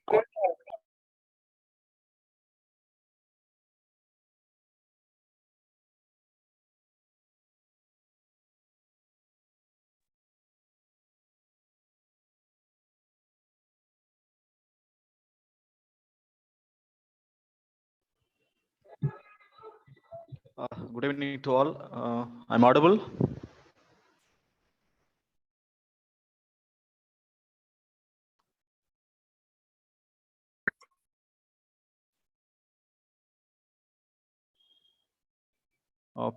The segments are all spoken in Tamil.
Good evening to all. I'm audible.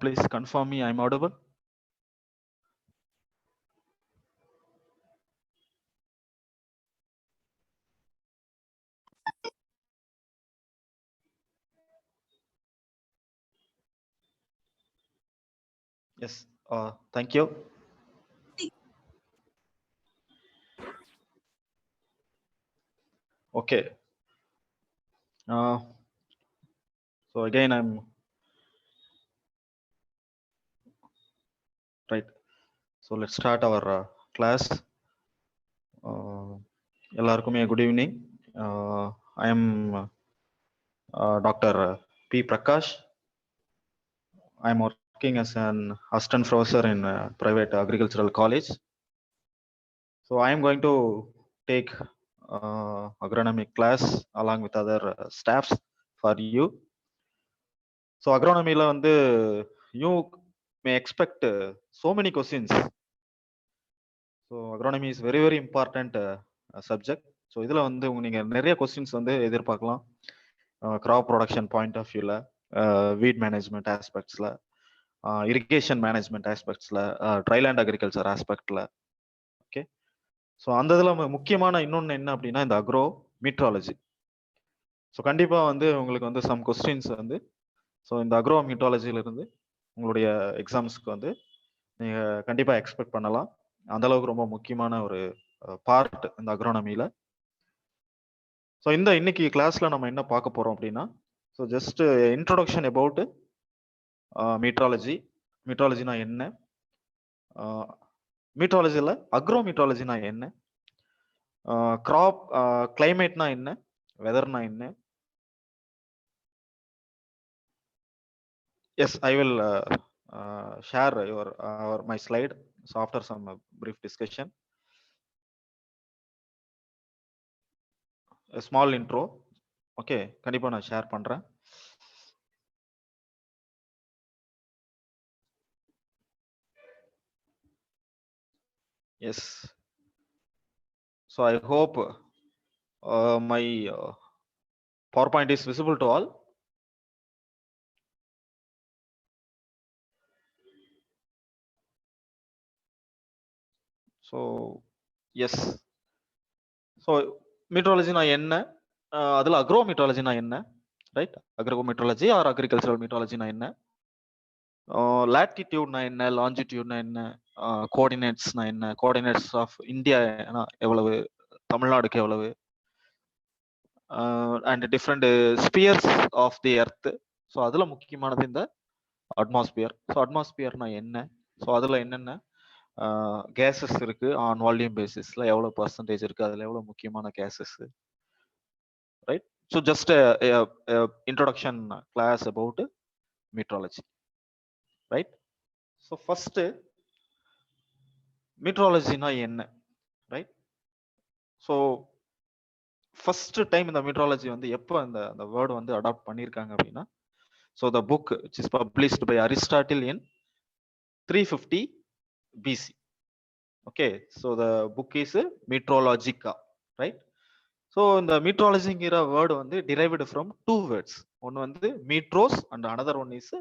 Please confirm me I'm audible. Yes. Thank you. Okay. So again, I'm right. So let's start our class. Good evening. I am Dr. P. Prakash. I'm working as an assistant professor in private agricultural college. So I am going to take agronomy class along with other staffs for you. So agronomy la vandu you may expect so many questions. So agronomy is very important subject. So இதுல வந்து நீங்க நிறைய questions வந்து எதிர்பார்க்கலாம். Crop production point of view ல, weed management aspects ல, irrigation management aspects ல, dryland agriculture aspect ல. ஓகே. ஸோ அந்த இதில் முக்கியமான இன்னொன்று என்ன அப்படின்னா இந்த அக்ரோ மீட்ராலஜி. ஸோ கண்டிப்பாக வந்து உங்களுக்கு வந்து சம் கொஸ்டின்ஸ் வந்து ஸோ இந்த அக்ரோ மீட்ராலஜியிலிருந்து உங்களுடைய எக்ஸாம்ஸ்க்கு வந்து நீங்கள் கண்டிப்பாக எக்ஸ்பெக்ட் பண்ணலாம். அந்தளவுக்கு ரொம்ப முக்கியமான ஒரு பார்ட் இந்த அக்ரோனமியில். ஸோ இந்த இன்னைக்கு கிளாஸில் நம்ம என்ன பார்க்க போகிறோம் அப்படின்னா so just introduction about meteorology. மீட்ராலஜினா என்ன, மீட்ராலஜியில் அக்ரோ மீட்ராலஜினா என்ன, கிராப் கிளைமேட்னா என்ன, வெதர்னா என்ன. Yes, I will share my slide. So after some brief discussion, a small intro. Okay, கண்டிப்பா நான் ஷேர் பண்றேன். Yes. So I hope my PowerPoint is visible to all. So yes. So meteorology na என்ன, அதுல agro meteorology na என்ன, right? Agro meteorology or agricultural meteorology na என்ன, latitude na என்ன, longitude na என்ன, கோஆர்டினேட்ஸ் நான் என்ன, கோஆர்டினேட்ஸ் ஆஃப் இந்தியா எவ்வளவு, தமிழ்நாடுக்கு எவ்வளவு, and different spheres of the earth. So அதில் முக்கியமானது இந்த அட்மாஸ்பியர். ஸோ அட்மாஸ்பியர்னா என்ன, ஸோ அதில் என்னென்ன கேசஸ் இருக்கு, ஆன் வால்யூம் பேசிஸ்ல எவ்வளோ பர்சன்டேஜ் இருக்கு, அதில் எவ்வளோ முக்கியமான cases, right. So just introduction class about meteorology, right. So first மீட்ராலஜினா என்ன, ரைட். ஸோ ஃபர்ஸ்ட் டைம் இந்த மீட்ராலஜி வந்து எப்போ அந்த வேர்டு வந்து அடாப்ட் பண்ணியிருக்காங்க அப்படின்னா, so the book which is published by Aristotle in 350 BC. Okay, so the book is Meteorologica, right. So இந்த மீட்ராலஜிங்கிற வேர்டு வந்து டிரைவ்டு ஃப்ரம் 2 வேர்ட்ஸ். ஒன்று வந்து meteoros and another one is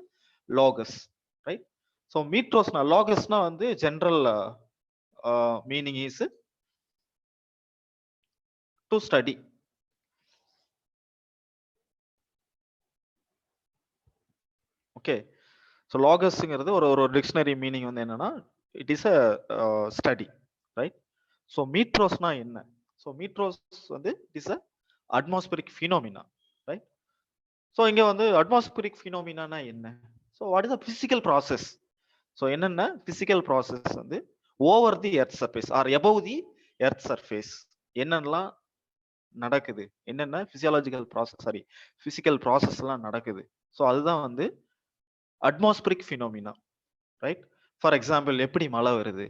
logos, right. So மீட்ரோஸ்னா, லாகஸ்னா வந்து general meaning is to study. Okay, so லாகஸ்ங்கிறது ஒரு டிக்ஷனரி மீனிங் வந்து என்னன்னா it is a study, right. So மீட்ரோஸ்னா என்ன, ஸோ மீட்ரோஸ் வந்து it is a atmospheric phenomena, right. So இங்க வந்து அட்மாஸ்பியரிக் ஃபினோமினா என்ன, so what is a physical process. So என்னென்ன பிசிக்கல் ப்ராசஸ் வந்து over the earth surface or above the earth surface என்னென்னலாம் நடக்குது, என்னென்ன physiological process, sorry physical process எல்லாம் நடக்குது. ஸோ அதுதான் வந்து atmospheric phenomena, right? For example எப்படி மழை வருது,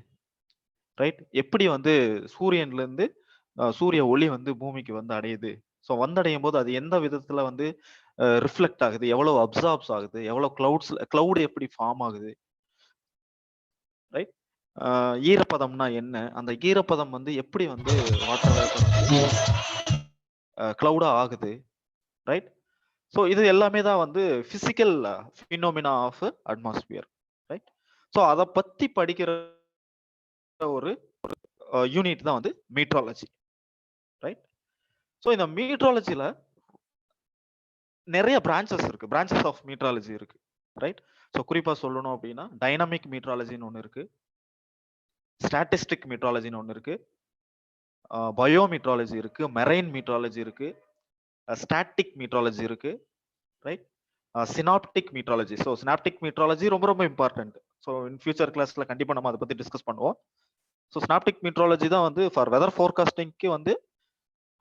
ரைட்? எப்படி வந்து சூரியன்ல இருந்து சூரிய ஒளி வந்து பூமிக்கு வந்து அடையுது. ஸோ வந்தடையும் போது அது எந்த விதத்துல வந்து ரிஃப்ளெக்ட் ஆகுது, எவ்வளவு அப்சார்ப்ஸ் ஆகுது, எவ்வளவு கிளவுட் எப்படி ஃபார்ம் ஆகுது, ரைட்? ஈரப்பதம்னா என்ன, அந்த ஈரப்பதம் வந்து எப்படி வந்து வாட்டர் வேப்பர் வந்து கிளவுடா ஆகுது, ரைட்? ஸோ இது எல்லாமே தான் வந்து physical phenomena of atmosphere, right? So அதை பத்தி படிக்கிற ஒரு யூனிட் தான் வந்து மீட்ராலஜி, ரைட்? ஸோ இந்த மீட்ராலஜில நிறைய பிரான்ச்சஸ் இருக்கு, பிரான்ச்சஸ் ஆஃப் மீட்ராலஜி இருக்கு, ரைட்? ஸோ குறிப்பா சொல்லணும் அப்படின்னா டைனமிக் மீட்ராலஜின்னு ஒன்று இருக்கு, ஸ்டாட்டிஸ்டிக் மீட்ராலஜின்னு ஒன்று இருக்கு, பயோமீட்ராலஜி இருக்கு, மெரைன் மீட்ராலஜி இருக்கு, ஸ்டாட்டிக் மீட்ராலஜி இருக்கு, right? Synaptic meteorology. So synaptic meteorology ரொம்ப ரொம்ப இம்பார்ட்டன்ட். ஸோ இன் ஃபியூச்சர் கிளாஸ்ல கண்டிப்பா நம்ம அதை பத்தி டிஸ்கஸ் பண்ணுவோம். ஸோ சினாப்டிக் மீட்ராலஜி தான் வந்து ஃபார் வெதர் ஃபோர்காஸ்டிங்க்கு வந்து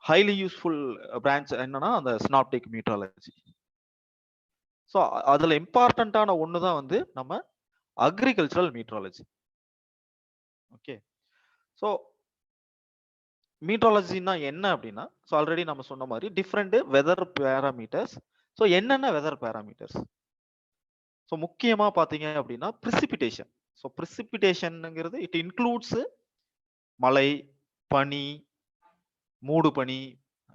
ஹைலி யூஸ்ஃபுல் பிரான்ச் என்னன்னா அந்த சினாப்டிக் மீட்ராலஜி. ஸோ அதுல இம்பார்ட்டன்டான ஒன்று தான் வந்து நம்ம அக்ரிகல்ச்சரல் மீட்ராலஜி. ஓகே, ஸோ மீட்ராலஜினா என்ன அப்படின்னா, ஸோ ஆல்ரெடி நம்ம சொன்ன மாதிரி டிஃப்ரெண்ட் வெதர் பேராமீட்டர்ஸ். ஸோ என்னென்ன வெதர் பேராமீட்டர்ஸ்? ஸோ முக்கியமா பாத்தீங்க அப்படின்னா பிரிசிபிடேஷன். ஸோ பிரிசிபிடேஷன்ங்கிறது இட் இன்க்ளூட்ஸ் மழை, பனி, மூடு பனி,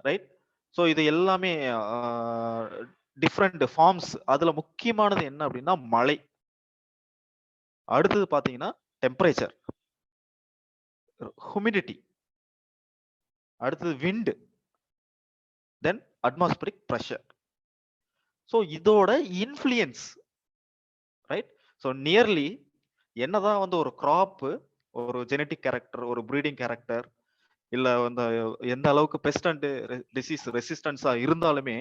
ரைட்? ஸோ இது எல்லாமே டிஃப்ரெண்ட் ஃபார்ம்ஸ். அதுல முக்கியமானது என்ன அப்படின்னா மழை. அடுத்தது பாத்தீங்கன்னா டெம்பரேச்சர், ஹுமிடிட்டி, அடுத்தது விண்ட், தென் அட்மாஸ்பரிக் ப்ரெஷர். ஸோ இதோட இன்ஃப்ளூயன்ஸ், ரைட்? ஸோ நியர்லி என்னதான் வந்து ஒரு கிராப் ஒரு ஜெனட்டிக் கேரக்டர், ஒரு ப்ரீடிங் கேரக்டர், இல்ல வந்து எந்த அளவுக்கு பெஸ்ட் அண்ட் டிசீஸ் ரெசிஸ்டன்ஸா இருந்தாலுமே,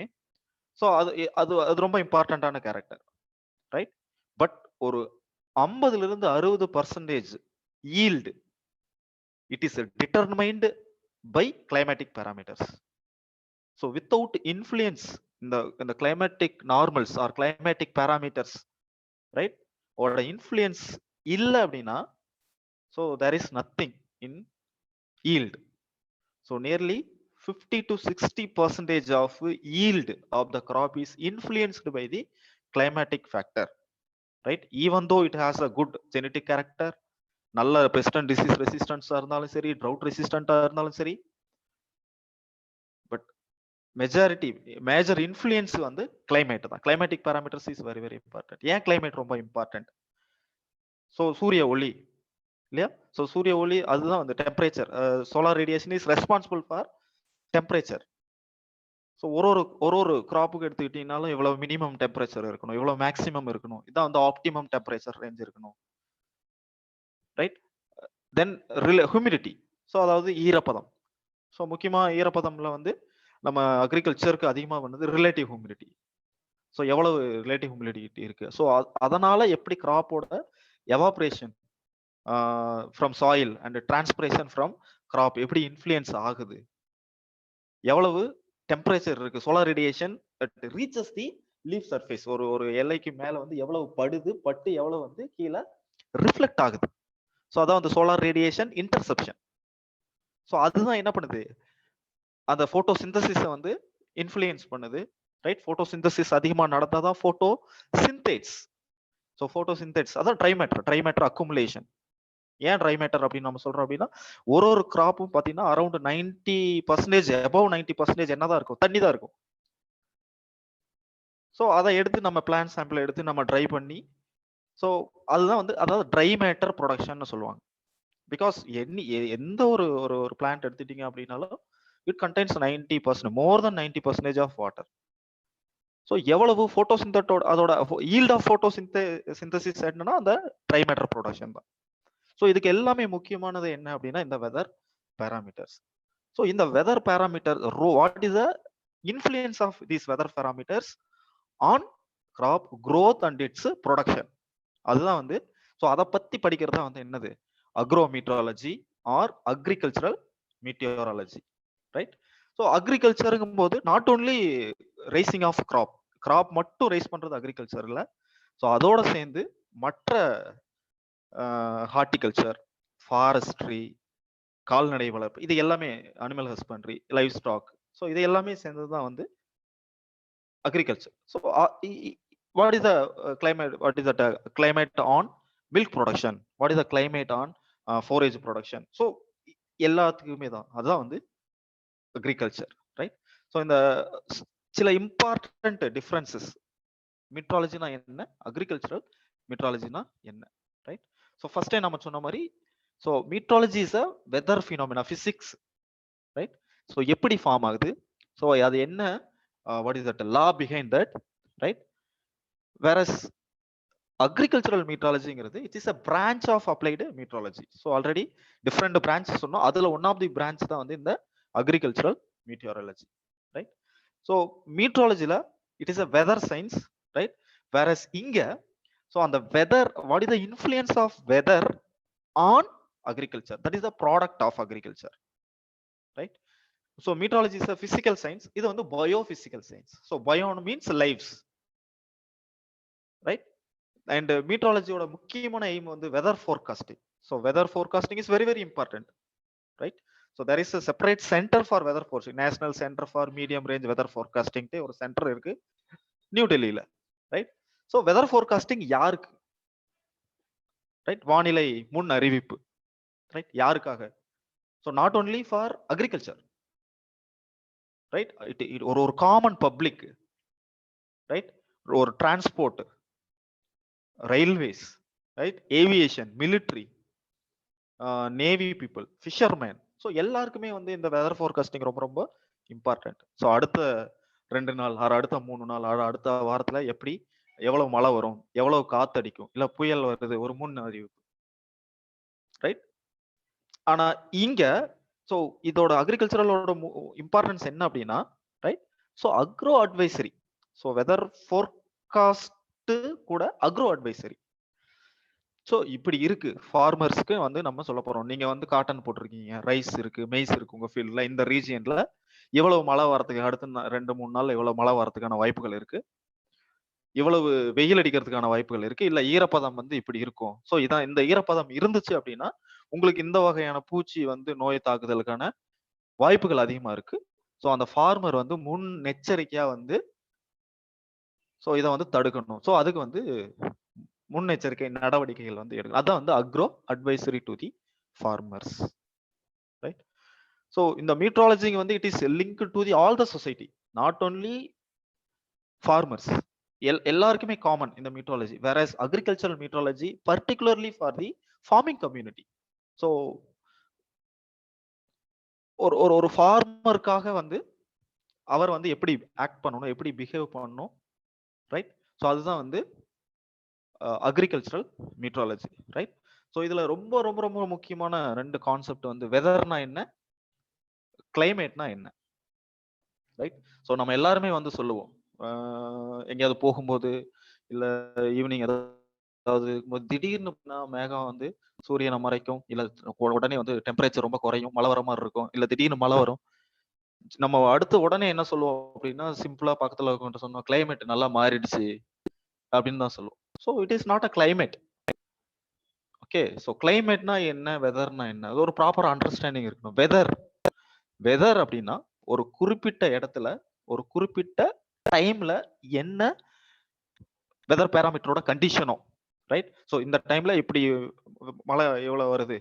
ஸோ அது அது அது ரொம்ப இம்பார்ட்டன்டான கேரக்டர், ரைட்? பட் ஒரு 50ல இருந்து 60% yield it is determined by climatic parameters. So without influence இந்த climatic normals or climatic parameters, right, ஓட இன்ஃப்ளூயன்ஸ் இல்லை அப்படின்னா, so there is nothing in yield. So nearly 50 to 60% of yield of the crop is influenced by the climatic factor, right? Even though it has a good genetic character, நல்ல pest and disease resistance இருந்தாலும் சரி, drought resistant இருந்தாலும் சரி, but major influence வந்து climate தான். Climatic parameters is very very important. ஏன் climate ரொம்ப important? So சூரிய ஒளி இல்லையா? ஸோ சூரிய ஒளி அதுதான் வந்து temperature. Solar radiation is responsible for temperature. So ஒரு கிராப்புக்கு எடுத்துக்கிட்டீங்கனாலும் இவ்வளவு மினிமம் டெம்பரேச்சர் இருக்கணும், இவ்வளவு மேக்ஸிமம் இருக்கணும், இதான் வந்து ஆப்டிமம் டெம்பரேச்சர் ரேஞ்ச் இருக்கணும், ரைட்? தென் ஹியூமிடிட்டி, ஸோ அதாவது ஈரப்பதம். ஸோ முக்கியமா ஈரப்பதம்ல வந்து நம்ம அக்ரிகல்ச்சருக்கு அதிகமாக வந்தது ரிலேட்டிவ் ஹியூமிடிட்டி. ஸோ எவ்வளவு ரிலேட்டிவ் ஹியூமிடிட்டி இருக்கு, ஸோ அதனால எப்படி கிராப்போட evaporation from soil and transpiration from crop எப்படி இன்ஃப்ளூயன்ஸ் ஆகுது, எவ்வளவு டெம்பரேச்சர் இருக்கு, solar radiation reaches the leaf surface, ஒரு எல்லைக்கு மேல வந்து எவ்வளவு பட்டு எவ்வளவு வந்து கீழே ரிஃப்ளெக்ட் ஆகுது. ஸோ அதான் வந்து சோலார் ரேடியேஷன் இன்டர்செப்ஷன். ஸோ அதுதான் என்ன பண்ணுது, அந்த போட்டோசிந்தசிஸை வந்து இன்ஃப்ளூயன்ஸ் பண்ணுது, ரைட்? போட்டோசிந்தசிஸ் அதிகமா நடந்தாதான் போட்டோ சிந்தேட்ஸ். ஸோ போட்டோசிந்தேட்ஸ் அதான் ட்ரைமேட்டர் அக்குமுலேஷன். ஏன் ட்ரை மேட்டர் அப்படின்னு நம்ம சொல்றோம் அப்படின்னா, ஒரு கிராப்பும் பாத்தீங்கன்னா அரௌண்ட் 90% அபவ் 90% என்னதான் இருக்கும், தண்ணி தான் இருக்கும். ஸோ அதை எடுத்து நம்ம பிளான்ட் சாம்பிள் எடுத்து நம்ம ட்ரை பண்ணி, ஸோ அதுதான் வந்து அதாவது ட்ரை மேட்டர் ப்ரொடக்ஷன் சொல்லுவாங்க. பிகாஸ் எந்த ஒரு ஒரு பிளான்ட் எடுத்துட்டீங்க அப்படின்னாலும் it contains 90%, more then 90% of water. So எவ்வளவு போட்டோசிந்தட்டோட அதோட ஈல்ட் ஆஃப் சிந்தசிஸ் என்னன்னா அந்த ட்ரை மேட்டர் ப்ரொடக்ஷன் தான். ஸோ இதுக்கு எல்லாமே முக்கியமானது என்ன அப்படின்னா இந்த வெதர் பேராமீட்டர்ஸ். ஸோ இந்த weather parameter what is the influence of these weather parameters on crop growth and its production, அதுதான் வந்து. ஸோ அதை பத்தி படிக்கிறதா வந்து என்னது agro meteorology or agricultural meteorology, right? So அக்ரிகல்ச்சருங்கும் போது not only raising of crop மட்டும் ரைஸ் பண்றது அக்ரிகல்ச்சர்ல. ஸோ அதோட சேர்ந்து மற்ற ஹார்டிகல்ச்சர், ஃபாரஸ்ட்ரி, கால்நடை வளர்ப்பு, இது எல்லாமே animal husbandry, livestock, so இது எல்லாமே சேர்ந்தது தான் வந்து agriculture. So what is the climate? What is the climate on milk production? What is the climate on forage production? So எல்லாத்துக்குமே தான் அதுதான் வந்து அக்ரிகல்ச்சர், ரைட்? ஸோ இந்த சில இம்பார்ட்டன்ட் டிஃபரன்சஸ், மீட்ராலஜினா என்ன, அக்ரிகல்ச்சரல் மீட்ராலஜினா என்ன, ரைட்? ஸோ ஃபர்ஸ்டே நம்ம சொன்ன மாதிரி, so meteorology is a weather phenomena, physics, right? So எப்படி ஃபார்ம் ஆகுது, ஸோ அது என்ன, what is that law behind that, right? Whereas agricultural meteorology ங்கிறது it is a branch of applied meteorology. So already different branches சொன்னோம், அதுல one of the branch தான் வந்து இந்த agricultural meteorology, right? So meteorologyல it is a weather science, right? Whereas இங்க so அந்த weather, what is the influence of weather on agriculture, that is the product of agriculture, right? So meteorology is a physical science, இது வந்து biophysical science. So bio means lives, right? And meteorology ஓட முக்கியமான aim வந்து weather forecasting. So weather forecasting is very very important, right? So there is a separate center for weather forecasting, National Center for Medium Range Weather Forecasting ட்டு ஒரு சென்டர் இருக்கு நியூ டெல்லியில, ரைட்? ஸோ வெதர் ஃபோர்காஸ்டிங் யாருக்கு, ரைட்? வானிலை முன் அறிவிப்பு, ரைட்? யாருக்காக? So not only for agriculture, right? ஒரு காமன் பப்ளிக், ரைட்? ஒரு transport, railways, right? Aviation, military, navy people, fisherman, so எல்லாருக்குமே வந்து இந்த வெதர் ஃபோர்காஸ்டிங் ரொம்ப ரொம்ப இம்பார்ட்டன்ட். ஸோ அடுத்த 2 நாள், அடுத்த 3 நாள், அடுத்த வாரத்துல எப்படி எவ்வளவு மழை வரும், எவ்வளவு காத்தடிக்கும், இல்ல புயல் வருது, ஒரு முன் அறிவிப்பு, ரைட்? ஆனா இங்க ஸோ இதோட அக்ரிகல்ச்சரலோட இம்பார்ட்டன்ஸ் என்ன அப்படின்னா, right? So agro advisory, so weather forecast கூட அக்ரோ அட்வைசரி. ஸோ இப்படி இருக்கு ஃபார்மர்ஸ்க்கு வந்து நம்ம சொல்ல போறோம். நீங்க வந்து காட்டன் போட்டிருக்கீங்க, ரைஸ் இருக்கு, மெய்ஸ் இருக்கு உங்க ஃபீல்ட்ல, இந்த ரீஜியன்ல எவ்வளவு மழை வரதுக்கு, அடுத்த 2-3 நாள் எவ்வளவு மழை வரதுக்கான வாய்ப்புகள் இருக்கு, இவ்வளவு வெயில் அடிக்கிறதுக்கான வாய்ப்புகள் இருக்கு, இல்ல ஈரப்பதம் வந்து இப்படி இருக்கும். ஸோ இதான், இந்த ஈரப்பதம் இருந்துச்சு அப்படின்னா உங்களுக்கு இந்த வகையான பூச்சி வந்து நோய் தாக்குதலுக்கான வாய்ப்புகள் அதிகமா இருக்கு. ஸோ அந்த ஃபார்மர் வந்து முன் எச்சரிக்கையா வந்து ஸோ இதை வந்து தடுக்கணும். ஸோ அதுக்கு வந்து முன்னெச்சரிக்கை நடவடிக்கைகள் வந்து எடுக்கணும். அதான் வந்து agro advisory to the farmers, right? So இந்த மீட்ராலஜி வந்து it is link to the all the society, not only farmers, எல்லாருக்குமே காமன் இந்த meteorology. Whereas agricultural meteorology particularly for the farming community. So ஒரு ஃபார்மருக்காக வந்து அவர் வந்து எப்படி ஆக்ட் பண்ணணும், எப்படி பிஹேவ் பண்ணணும், ரைட்? ஸோ அதுதான் வந்து அக்ரிகல்ச்சரல் மீட்ராலஜி, ரைட்? ஸோ இதுல ரொம்ப ரொம்ப ரொம்ப முக்கியமான 2 கான்செப்ட் வந்து வெதர்னா என்ன, கிளைமேட்னா என்ன, ரைட்? ஸோ நம்ம எல்லாருமே வந்து சொல்லுவோம், எங்கேயாவது போகும்போது இல்ல ஈவினிங் ஏதாவது திடீர்னு மேகம் வந்து சூரியனை மறைக்கும், இல்ல உடனே வந்து டெம்பரேச்சர் ரொம்ப குறையும், மழை வர மாதிரி இருக்கும், இல்ல திடீர்னு மழை வரும். நம்ம அடுத்த உடனே என்ன சொல்லுவோம் அப்படின்னா, சிம்பிளா பக்கத்துல இருக்கவங்க சொன்னோம், கிளைமேட் நல்லா மாறிடுச்சு அப்படின்னு தான் சொல்லுவோம். So it is not a climate. Okay, so கிளைமேட்னா என்ன, வெதர்னா என்ன, அது ஒரு ப்ராப்பர் அண்டர்ஸ்டாண்டிங் இருக்கணும். வெதர் அப்படின்னா ஒரு குறிப்பிட்ட இடத்துல ஒரு குறிப்பிட்ட டைம்ல என்ன வெதர் பேராமீட்டரோட கண்டிஷனோ, ரைட்? ஸோ இந்த டைம்ல இப்படி மழை எவ்வளவு வருது,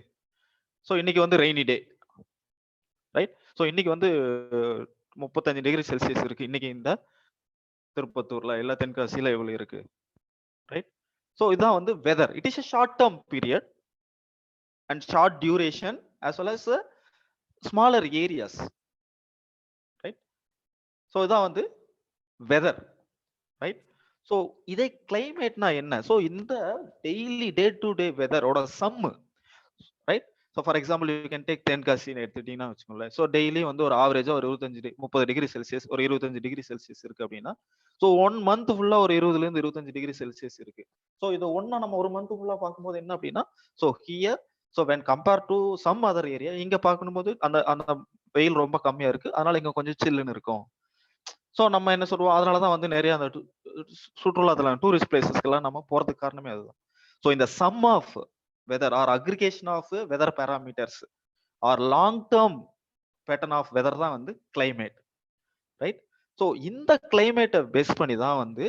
ஸோ இன்னைக்கு வந்து ரெய்னி டே, ரைட்? ஸோ இன்னைக்கு வந்து 35 டிகிரி செல்சியஸ் இருக்கு இன்னைக்கு இந்த திருப்பத்தூர்ல, இல்ல தென்காசியில எவ்வளவு இருக்கு, ரைட்? ஸோ இதான் வந்து weather. It is a short term period and short duration as well as smaller areas, right? So இதான் வந்து வெதர், ரைட்? ஸோ இதே கிளைமேட்னா என்ன, ஸோ இந்த டெய்லி டே டு டே வெதரோட sum, right? So for example you can take தென்காசின்னு எடுத்துட்டீங்கன்னா வச்சுக்கோங்களேன். ஸோ டெய்லி வந்து ஒரு ஆவரேஜா ஒரு 30 டிகிரி செல்சியஸ், ஒரு 25 டிகிரி செல்சியஸ் இருக்கு அப்படின்னா, ஸோ 1 மந்த் ஃபுல்லா ஒரு 20ல இருந்து 25 டிகிரி செல்சியஸ் இருக்கு. ஸோ இதை ஒன்னா நம்ம ஒரு மந்த் ஃபுல்லா பார்க்கும்போது என்ன அப்படின்னா, so here, so when compare to some other area, இங்க பார்க்கும்போது அந்த அந்த வெயில் ரொம்ப கம்மியா இருக்கு, அதனால இங்க கொஞ்சம் சில்லுன்னு இருக்கும். ஸோ நம்ம என்ன சொல்லுவோம், அதனாலதான் வந்து நிறைய அந்த சுற்றுலாத்தலம் டூரிஸ்ட் பிளேசஸ்க்கெல்லாம் நம்ம போறதுக்கு காரணமே அதுதான். ஸோ இந்த sum of weather or aggregation of weather parameters are long term pattern of weather தான் வந்து கிளைமேட், ரைட்? ஸோ இந்த கிளைமேட்டை பேஸ் பண்ணி தான் வந்து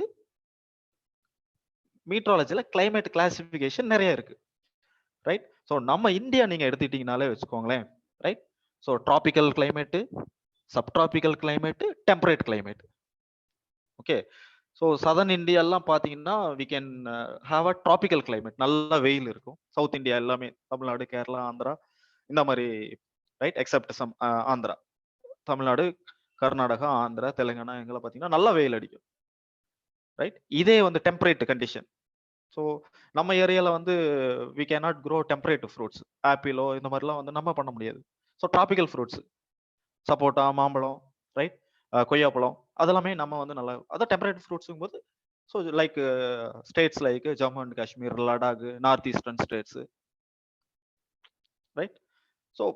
மீட்ராலஜில கிளைமேட் கிளாசிபிகேஷன் நிறைய இருக்கு, ரைட்? ஸோ நம்ம இந்தியா நீங்க எடுத்துக்கிட்டீங்கனாலே வச்சுக்கோங்களேன், right? So tropical climate, subtropical climate, temperate climate. Okay, so southern India எல்லாம் பார்த்தீங்கன்னா we can have a tropical climate, நல்ல வெயில் இருக்கும். சவுத் இந்தியா எல்லாமே தமிழ்நாடு, கேரளா, ஆந்திரா இந்த மாதிரி, right? Except some Andhra, Tamil Nadu, Karnataka, Andhra, Telangana எங்களை பார்த்தீங்கன்னா நல்ல வெயில் அடிக்கும், ரைட்? இதே வந்து டெம்பரேட் கண்டிஷன். ஸோ நம்ம ஏரியாவில் வந்து we can not grow temperate fruits, ஆப்பிளோ இந்த மாதிரிலாம் வந்து நம்ம பண்ண முடியாது. ஸோ டிராபிக்கல் ஃப்ரூட்ஸ், சப்போட்டா, மாம்பழம், ரைட், கொய்யாப்பழம், அதெல்லாமே நம்ம வந்து நல்லா, அதான் டெம்பரேட் ஃப்ரூட்ஸுங்கும் போது. So like states like Jammu and Kashmir, Ladakh, north eastern states, right? So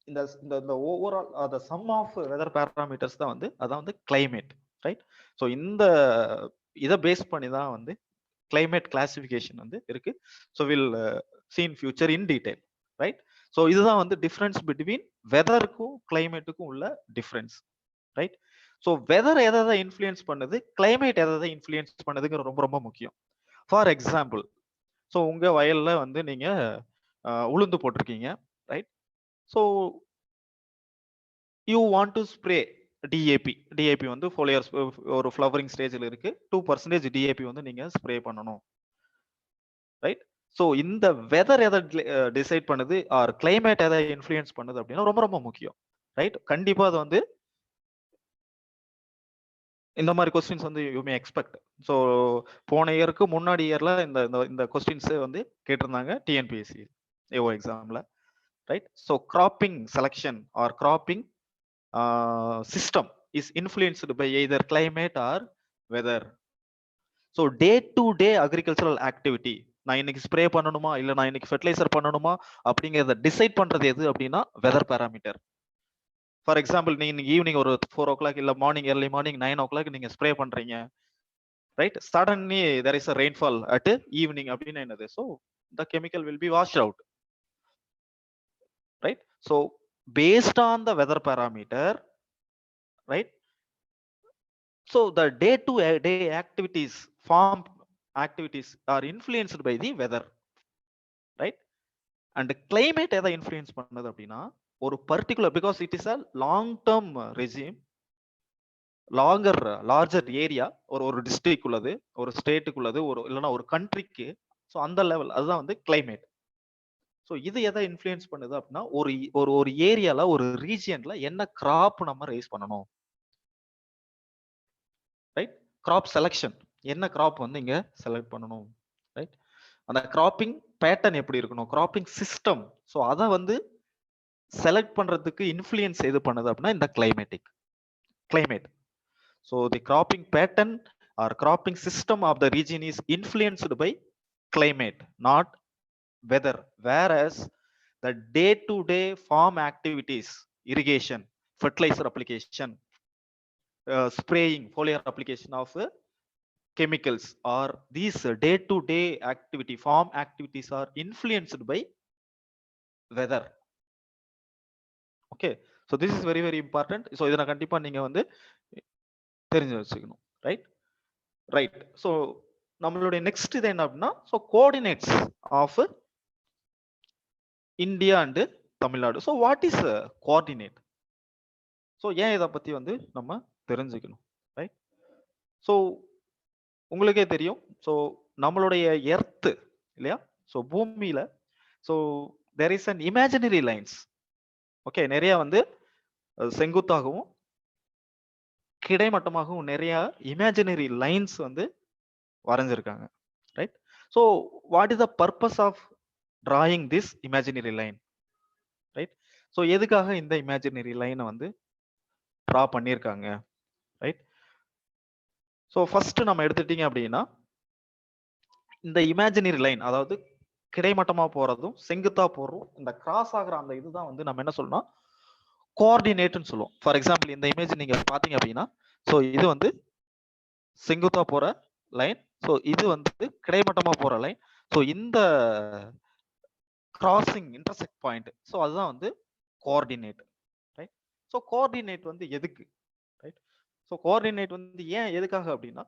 இந்த இந்த overall the sum of weather parameters தான் வந்து அதான் வந்து கிளைமேட், ரைட்? ஸோ இந்த இதை பேஸ் பண்ணி தான் வந்து கிளைமேட் கிளாசிபிகேஷன் வந்து இருக்கு. So will see in future in detail, right? So இதுதான் வந்து டிஃபரன்ஸ் பிட்வீன் வெதருக்கும் கிளைமேட்டுக்கும் உள்ள டிஃபரன்ஸ், ரைட்? ஸோ வெதர் எதை இன்ஃப்ளூயன்ஸ் பண்ணுது, கிளைமேட் எதை இன்ஃப்ளூயன்ஸ் பண்ணுதுங்கிற ரொம்ப ரொம்ப முக்கியம். ஃபார் எக்ஸாம்பிள், ஸோ உங்க வயல்ல வந்து நீங்க உளுந்து போட்டிருக்கீங்க, right? So you want to spray DAP. DAP வந்து ஃபோலியர் ஒரு ஃப்ளவரிங் ஸ்டேஜில் இருக்கு, 2% டிஏபி வந்து நீங்க ஸ்ப்ரே பண்ணணும், ரைட்? ஸோ இந்த வெதர் எதை டிசைட் பண்ணுது ஆர் கிளைமேட் எதை இன்ஃப்ளூயன்ஸ் பண்ணுது அப்படின்னா ரொம்ப ரொம்ப முக்கியம், ரைட்? கண்டிப்பா அது வந்து இந்த மாதிரி கொஸ்டின்ஸ் வந்து யூ மே எக்ஸ்பெக்ட். ஸோ போன இயருக்கு முன்னாடி இயர்ல இந்த இந்த கொஸ்டின்ஸ் வந்து கேட்டிருந்தாங்க டிஎன்பிஎஸ்சி ஏஓ எக்ஸாம்ல, right? So cropping selection or cropping system is influenced by either climate or weather. So day to day agricultural activity, நான் இன்னைக்கு ஸ்ப்ரே பண்ணணுமா இல்லை நான் இன்னைக்கு ஃபெர்டிலைசர் பண்ணணுமா அப்படிங்கிறத டிசைட் பண்றது எது அப்படின்னா வெதர் பேராமீட்டர். ஃபார் எக்ஸாம்பிள், நீங்க ஈவினிங் ஒரு 4 o'clock இல்ல மார்னிங் ஏர்லி மார்னிங் 9 o'clock நீங்க ஸ்ப்ரே பண்றீங்க, right? Suddenly there is a rainfall at evening அப்படின்னா என்னது? So the chemical will be washed out, right? So based on the weather parameter, right? So the day to day activities, farm activities are influenced by the weather, right? And climate எதை இன்ஃப்ளூயன்ஸ் பண்ணுது அப்படின்னா ஒரு particular, because it is a long term regime, larger area, ஒரு டிஸ்ட்ரிக்ட் உள்ளது, ஒரு ஸ்டேட்டுக்கு உள்ளது, ஒரு இல்லைன்னா ஒரு கண்ட்ரிக்கு. ஸோ அந்த லெவல் அதுதான் வந்து கிளைமேட். ஸோ இது எதை இன்ஃப்ளூயன்ஸ் பண்ணுது அப்படின்னா ஒரு ஒரு ஏரியால ஒரு ரீஜியன்ல என்ன கிராப் நம்ம ரைஸ் பண்ணணும், ரைட்? கிராப் செலக்ஷன், என்ன கிராப் வந்து இங்க செலக்ட் பண்ணணும், ரைட்? அந்த கிராப்பிங் பேட்டர்ன் எப்படி இருக்கணும், கிராப்பிங் சிஸ்டம், ஸோ அதை வந்து செலக்ட் பண்றதுக்கு இன்ஃப்ளூயன்ஸ் எது பண்ணுது அப்படின்னா இந்த climate. So the cropping pattern or cropping system of the region is influenced by climate, not weather. Whereas the day-to-day farm activities, irrigation, fertilizer application, spraying, foliar application of chemicals, or these day-to-day activity, farm activities are influenced by weather. Okay, so this is very very important. So இதை நான் கண்டிப்பா நீங்க வந்து தெரிஞ்சு வச்சுக்கணும், ரைட்? ரைட். ஸோ நம்மளுடைய நெக்ஸ்ட் இது என்ன அப்படின்னா, so coordinates of India and Tamil Nadu. So what is coordinate? So ஏன் இதை பத்தி வந்து நம்ம தெரிஞ்சுக்கணும், ரைட்? ஸோ உங்களுக்கே தெரியும், ஸோ நம்மளுடைய எர்த் இல்லையா, ஸோ பூமியில, so there is an imaginary lines. Okay, நிறைய வந்து செங்குத்தாகவும் கிடைமட்டமாகவும் நிறைய இமேஜினரி லைன்ஸ் வந்து வரைஞ்சிருக்காங்க, right? So what is the purpose of drawing this imaginary line, right? So எதுக்காக இந்த இமேஜினரி லைனை வந்து ட்ரா பண்ணியிருக்காங்க, ரைட்? ஸோ ஃபர்ஸ்ட் நம்ம எடுத்துட்டீங்க அப்படின்னா இந்த இமேஜினரி லைன், அதாவது கிடைமட்டமா போறதும் செங்குத்தா போறதும் இந்த கிராஸ் ஆகிற அந்த இதுதான் வந்து நம்ம என்ன சொல்லணும், கோஆர்டினேட்னு சொல்லுவோம். ஃபார் எக்ஸாம்பிள் இந்த இமேஜ் நீங்க பாத்தீங்க அப்படின்னா, ஸோ இது வந்து செங்குத்தா போற லைன், ஸோ இது வந்து கிடைமட்டமா போற லைன். ஸோ இந்த கிராசிங் இன்டர்செக்ட் பாயிண்ட், ஸோ அதுதான் வந்து கோஆர்டினேட், ரைட்? ஸோ கோஆர்டினேட் வந்து எதுக்கு, ரைட்? ஸோ கோஆர்டினேட் வந்து ஏன் எதுக்காக அப்படின்னா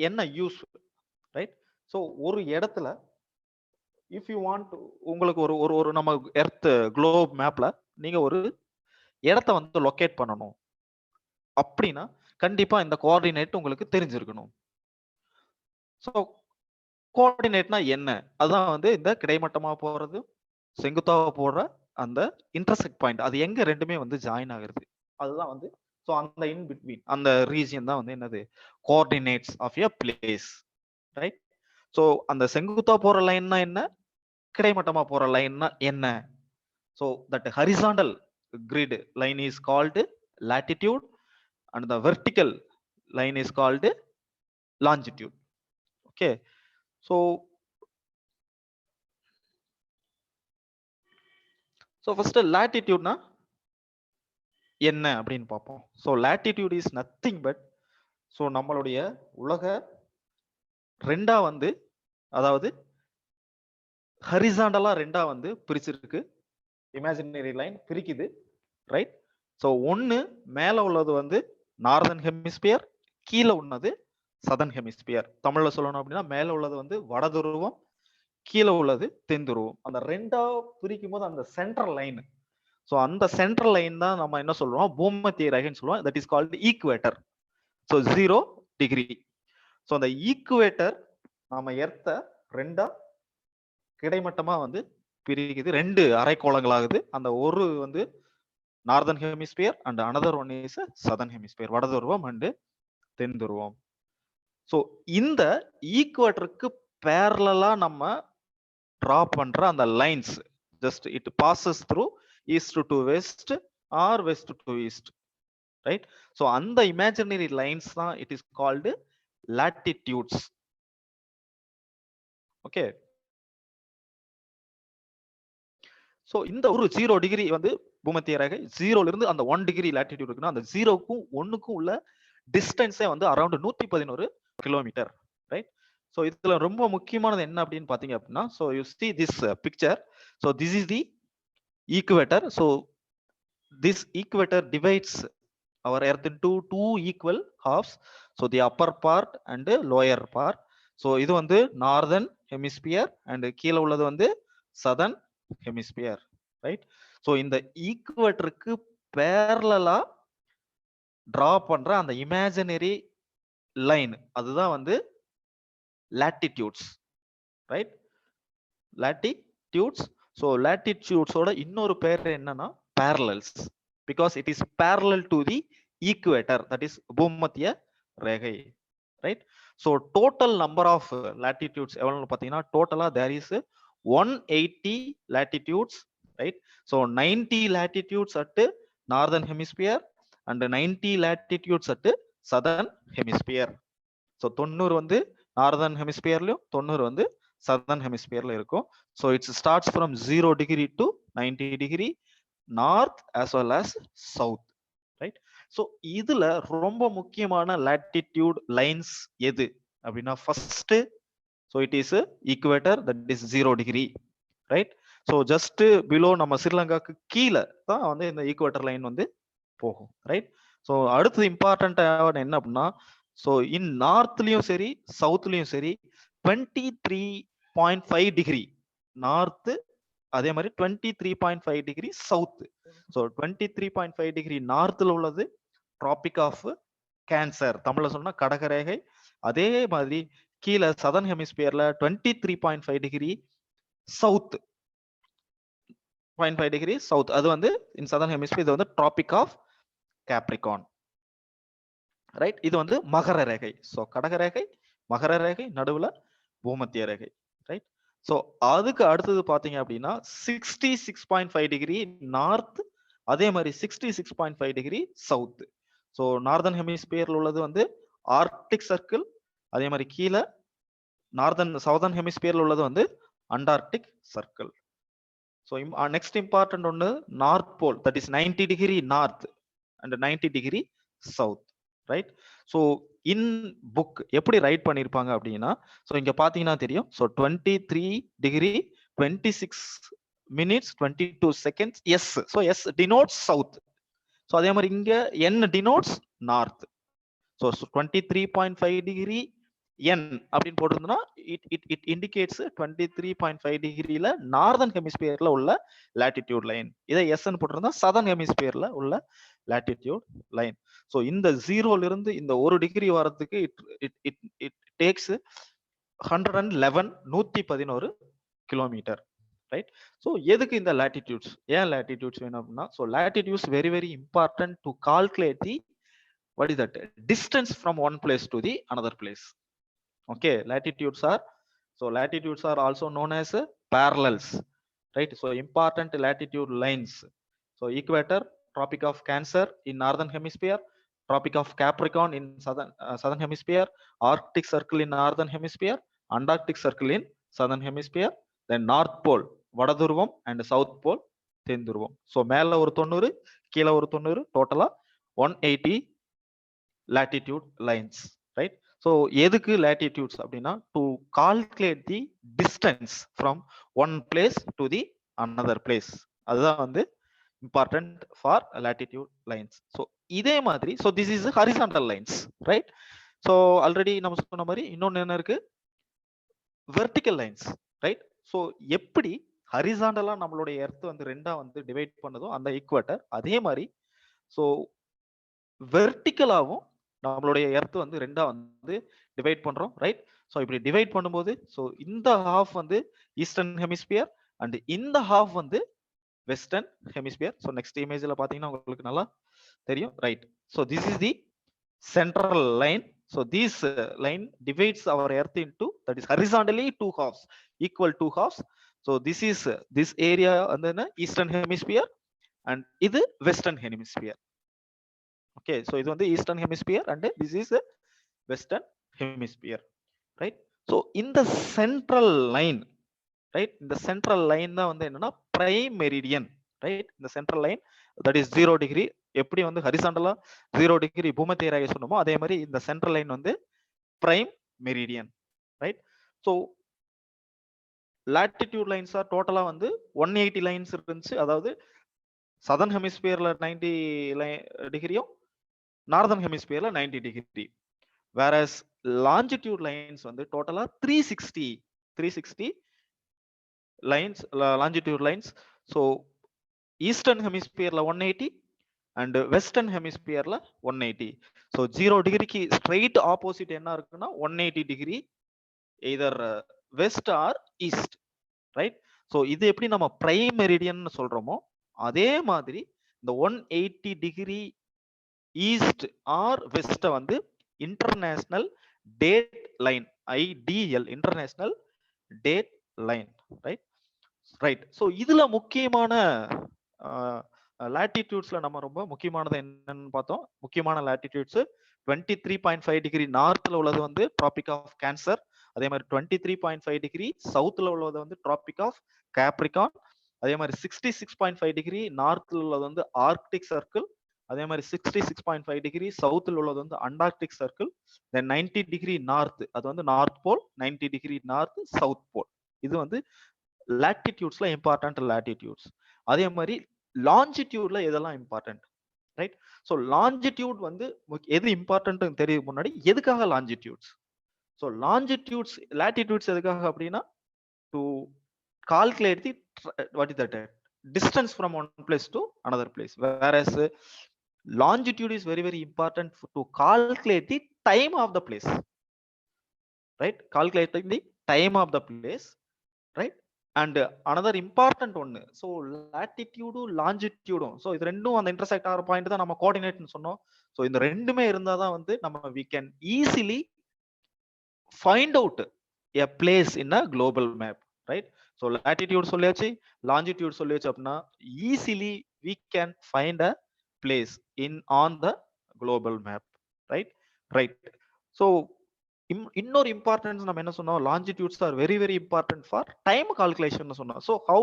என்ன யூஸ், ரைட்? ஸோ ஒரு இடத்துல இஃப் யூ வாண்ட், உங்களுக்கு ஒரு ஒரு ஒரு நம்ம எர்த் குளோப் மேப்ல நீங்க ஒரு இடத்த வந்து லொகேட் பண்ணணும் அப்படின்னா கண்டிப்பா இந்த கோஆர்டினேட் உங்களுக்கு தெரிஞ்சிருக்கணும். ஸோ கோஆர்டினேட்னா என்ன? அதுதான் வந்து இந்த கிடைமட்டமா போறது, செங்குத்தாவா போடுற அந்த இன்டர்செக்ட் பாயிண்ட், அது எங்க ரெண்டுமே வந்து ஜாயின் ஆகுறது, அதுதான் வந்து ஸோ அந்த இன் பிட்வீன் அந்த ரீஜியன் தான் வந்து என்னது coordinates of a place, right? So அந்த செங்குத்தா போற லைன்னா என்ன, கிடைமட்டமா போற லைன்னா என்ன? So that horizontal grid line is called latitude and the vertical line is called longitude. Okay, so first latitude na என்ன அப்படின்னு பார்ப்போம். So latitude is nothing but, so நம்மளுடைய உலக ரெண்டா வந்து, அதாவது ஹரிசாண்டலா ரெண்டா வந்து பிரிச்சிருக்கு, இமேஜினரி லைன் பிரிக்குது, ரைட்? ஸோ ஒன்னு மேல உள்ளது வந்து நார்தன் ஹெமிஸ்பியர், கீழே உள்ளது சதன் ஹெமிஸ்பியர். தமிழ்ல சொல்லணும் அப்படின்னா மேல உள்ளது வந்து வட துருவம், கீழே உள்ளது தென் துருவம். அந்த ரெண்டா பிரிக்கும் போது அந்த சென்ட்ரல் லைன், ஸோ அந்த சென்ட்ரல் லைன் தான் நம்ம என்ன சொல்றோம், பூமத்திய ரேகைன்னு சொல்லுவோம். That is called equator. So 0 degree. So அந்த ஈக்குவேட்டர் நம்ம எர்த்த ரெண்டா கிடைமட்டமா வந்து பிரிக்குது, ரெண்டு அரைக்கோளங்களாகுது. அந்த ஒரு வந்து northern hemisphere and another one is southern hemisphere, வட துருவம் அண்ட் தென் துருவம். ஸோ இந்த ஈக்குவேட்டருக்கு பேரலா நம்ம டிரா பண்ற அந்த lines, just it passes through east to west or west to east, right? So அந்த இமேஜினரி லைன்ஸ் தான் it is called latitudes. Okay, so இந்த ஒரு 0 டிகிரி வந்து பூமத்திய ரேகை, 0ல இருந்து அந்த 1 டிகிரி latitude இருக்குன்னா அந்த 0க்கும் 1க்கும் உள்ள டிஸ்டன்ஸே வந்து அரௌண்ட் 111 கிலோமீட்டர், ரைட்? ஸோ இதுல ரொம்ப முக்கியமானது என்ன அப்படின்னு பாத்தீங்க அப்படின்னா, so you see this picture, so this is the equator. So this equator divides our earth into two equal halves, so the upper part and lower part. So இது வந்து நார்தன் ஹெமிஸ்பியர் அண்ட் கீழே உள்ளது வந்து சதன் ஹெமிஸ்பியர், ரைட்? ஸோ இந்த ஈக்குவேட்டருக்கு பேரலா டிரா பண்ற அந்த இமேஜினரி லைன் அதுதான் வந்து latitudes, ரைட்? latitudes. ஸோ latitudeஸோட இன்னொரு பேர் என்னன்னா parallels, because it is parallel to the equator, that is பூமத்திய ரேகை, right? So total number of latitudes எவ்வளவு பாத்தீங்கன்னா, டோட்டலா there is 180 latitudes, right? So 90 latitudes at northern hemisphere and 90 latitudes at southern hemisphere. So 90 வந்து நார்தன் ஹெமிஸ்பியர்லயும் 90 வந்து சதர்ன் ஹெமிஸ்பியர்ல இருக்கும். So it's starts from 0 degree to 90 degree north as well as south, right? So இதுல ரொம்ப முக்கியமான latitude லைன்ஸ் எது அப்படின்னா, first so it is equator, that is 0 degree, right? So just below நம்ம ஸ்ரீலங்காக்கு கீழே தான் வந்து இந்த ஈக்குவேட்டர் லைன் வந்து போகும், ரைட்? ஸோ அடுத்தது இம்பார்ட்டன்ட் என்ன அப்படின்னா, ஸோ இன் நார்த்லயும் சரி சவுத்லயும் சரி 23.5 டிகிரி நார்த், அதே மாதிரி 23.5 டிகிரி சவுத். ஸோ 23.5 டிகிரி நார்த்ல உள்ளது டிராபிக் ஆஃப் கேன்சர், தமிழ்ல சொன்னா கடகரேகை. அதே மாதிரி கீழே சதர்ன் ஹெமிஸ்பியர்ல 23.5 டிகிரி சவுத், 0.5 டிகிரி சவுத், அது வந்து இன் சதர்ன் ஹெமிஸ்பியர் இது வந்து டிராபிக் ஆஃப் கேப்ரிகான், ரைட்? இது வந்து மகர ரேகை. ஸோ கடகரேகை, மகர ரேகை, நடுவுல பூமத்திய ரேகை, ரைட்? ஸோ அதுக்கு அடுத்தது பாத்தீங்க அப்படின்னா 66.5 டிகிரி நார்த், அதே மாதிரி 66.5 டிகிரி சவுத். ஸோ நார்தன் ஹெமிஸ்பியர்ல உள்ளது வந்து ஆர்க்டிக் சர்க்கிள், அதே மாதிரி கீழே நார்தன் சவுதர்ன் ஹெமிஸ்பியர்ல உள்ளது வந்து Antarctic circle. So next important one, north pole, that is 90 degree north and 90 degree south, right? So in book எப்படி ரைட் பண்ணிருப்பாங்க அப்படின்னா, so இங்க பாத்தீங்கன்னா தெரியும். So 23 degree 26 minutes 22 seconds, yes. So yes denotes south. So அதே மாதிரி இங்க n denotes north. So 23.5 degree n அப்படின்னு போட்டிருந்தோம்னா it indicates 23.5 டிகிரில நார்தன் ஹெமிஸ்பியர்ல உள்ள லாட்டிடியூட் லைன். இதை s ன்னு போட்டிருந்தா சதர்ன் ஹெமிஸ்பியர்ல உள்ள லாட்டிடியூட் லைன். ஸோ இந்த ஜீரோல இருந்து இந்த ஒரு டிகிரி வரதுக்கு it takes 111 kilometre, right? So எதுக்கு இந்த லாட்டிடியூட்ஸ், ஏன் லாட்டிடியூட்ஸ் வேணும் அப்படின்னா, so latitudes very very important to calculate the what is that distance from one place to the another place. Okay, latitudes are also known as parallels, right? So important latitude lines. So equator, tropic of Cancer in northern hemisphere, tropic of Capricorn in southern hemisphere, Arctic circle in northern hemisphere, Antarctic circle in southern hemisphere, then north pole வடதுருவம் and south pole தென்துருவம். So மேல ஒரு 90, கீழ ஒரு 90, டோட்டலா 180 latitude lines, right? So எதுக்கு latitudes அப்படின்னா, to calculate the distance from one place to the another place. அதுதான் வந்து important for latitude lines. So இதே மாதிரி, so this is horizontal lines, right? So already நம்ம சொன்ன மாதிரி இன்னொன்னு என்ன இருக்கு, vertical lines, right? So எப்படி ஹரிசாண்டலா நம்மளுடைய எர்த் வந்து ரெண்டா வந்து டிவைட் பண்ணதோ அந்த ஈக்குவேட்டர், அதே மாதிரி ஸோ வெர்டிக்கலாவும் நம்மளுடைய எர்த் வந்து ரெண்டா வந்து டிவைட் பண்றோம், ரைட்? ஸோ இப்படி டிவைட் பண்ணும்போது, ஸோ இந்த ஹாஃப் வந்து ஈஸ்டர்ன் ஹெமிஸ்பியர் அண்ட் இந்த ஹாஃப் வந்து வெஸ்டர்ன் ஹெமிஸ்பியர். ஸோ நெக்ஸ்ட் இமேஜ்ல பாத்தீங்கன்னா உங்களுக்கு நல்லா தெரியும், right? So this is the central line. So this line divides our earth into, that is horizontally two halves, equal two halves. So this is this area வந்து ஈஸ்டர்ன் ஹெமிஸ்பியர் அண்ட் இது வெஸ்டர்ன் ஹெமிஸ்பியர். Okay, so இது வந்து eastern hemisphere and this is western hemisphere, right? So இந்த சென்ட்ரல் லைன், ரைட், இந்த சென்ட்ரல் லைன் தான் வந்து என்னன்னா பிரைம் மெரிடியன், ரைட்? இந்த central line that is 0 degree. எப்படி வந்து ஹரிசாண்டலா 0 டிகிரி பூமத்திய சொன்னோமோ அதே மாதிரி இந்த சென்ட்ரல் லைன் வந்து prime meridian, right? So latitude lines are டோட்டலா வந்து 180 லைன்ஸ் இருந்துச்சு. அதாவது சதர்ன் ஹெமிஸ்பியர்ல 90 டிகிரியும் நார்தன் ஹெமிஸ்பியர்ல 90 டிகிரி. வேரஸ் லாஞ்சிடியூட் லைன்ஸ் வந்து டோட்டலா 360 lines, longitude lines. So eastern ஹெமிஸ்பியர்ல 180 அண்ட் வெஸ்டர்ன் ஹெமிஸ்பியர்ல 180. ஸோ 0 டிகிரிக்கு ஸ்ட்ரெயிட் ஆப்போசிட் என்ன இருக்குன்னா 180 degree, either west or east, right? So இது எப்படி நம்ம பிரைம் மெரிடியன் சொல்றோமோ அதே மாதிரி இந்த 180 டிகிரி ஈஸ்ட் ஆர் வெஸ்ட் வந்து international date line, IDL, international date line, right? Right. So இதுல முக்கியமான லாட்டிடியூட்ஸ்ல நம்ம ரொம்ப முக்கியமானது என்னன்னு பார்த்தோம். முக்கியமான லாட்டிடியூட்ஸ் 23.5 டிகிரி நார்த்ல உள்ளது வந்து டிராபிக் ஆஃப் கேன்சர், அதே மாதிரி 23.5 டிகிரி சவுத்ல உள்ளது வந்து டிராபிக் ஆஃப் கேப்ரிகான், அதே மாதிரி 66.5 டிகிரி நார்த்ல உள்ளது வந்து ஆர்க்டிக் சர்க்கிள், அதே மாதிரி 66.5 டிகிரி சவுத்தில் உள்ளது வந்து அண்டார்டிக் சர்க்கிள், தென் 90 டிகிரி நார்த் அது வந்து north pole, 90 degree north south pole. இது வந்து லாட்டிடியூட்ஸ்ல இம்பார்ட்டன்ட் லாட்டிடியூட்ஸ். அதே மாதிரி லாஞ்சிடியூட்ல எதெல்லாம் இம்பார்ட்டன்ட், ரைட்? ஸோ லாஞ்சிடியூட் வந்து எது இம்பார்ட்டன்ட் தெரியும் முன்னாடி எதுக்காக லாஞ்சிடியூட்ஸ். ஸோ லாஞ்சிடியூட்ஸ் லாட்டிடியூட்ஸ் எதுக்காக அப்படின்னா to calculate the what is that distance from one place to another place, whereas longitude is very very important to calculate the time of the place, right? Calculating the time of the place, right? And another important one, so latitude longitude, so இது ரெண்டும் அந்த intersect ஆகிற பாயிண்ட் தான் நம்ம கோஆர்டினேட் சொன்னோம். ஸோ இந்த ரெண்டுமே இருந்தா தான் வந்து நம்ம we can easily find out a place in a global map, right? So latitude சொல்லியாச்சு, longitude சொல்லியாச்சு அப்படின்னா easily we can find a place on the global map, right? So இன்னொரு இம்பார்ட்டன்ஸ் நம்ம என்ன சொன்னோம், longitudes are very very important for time calculation சொன்னோம். So how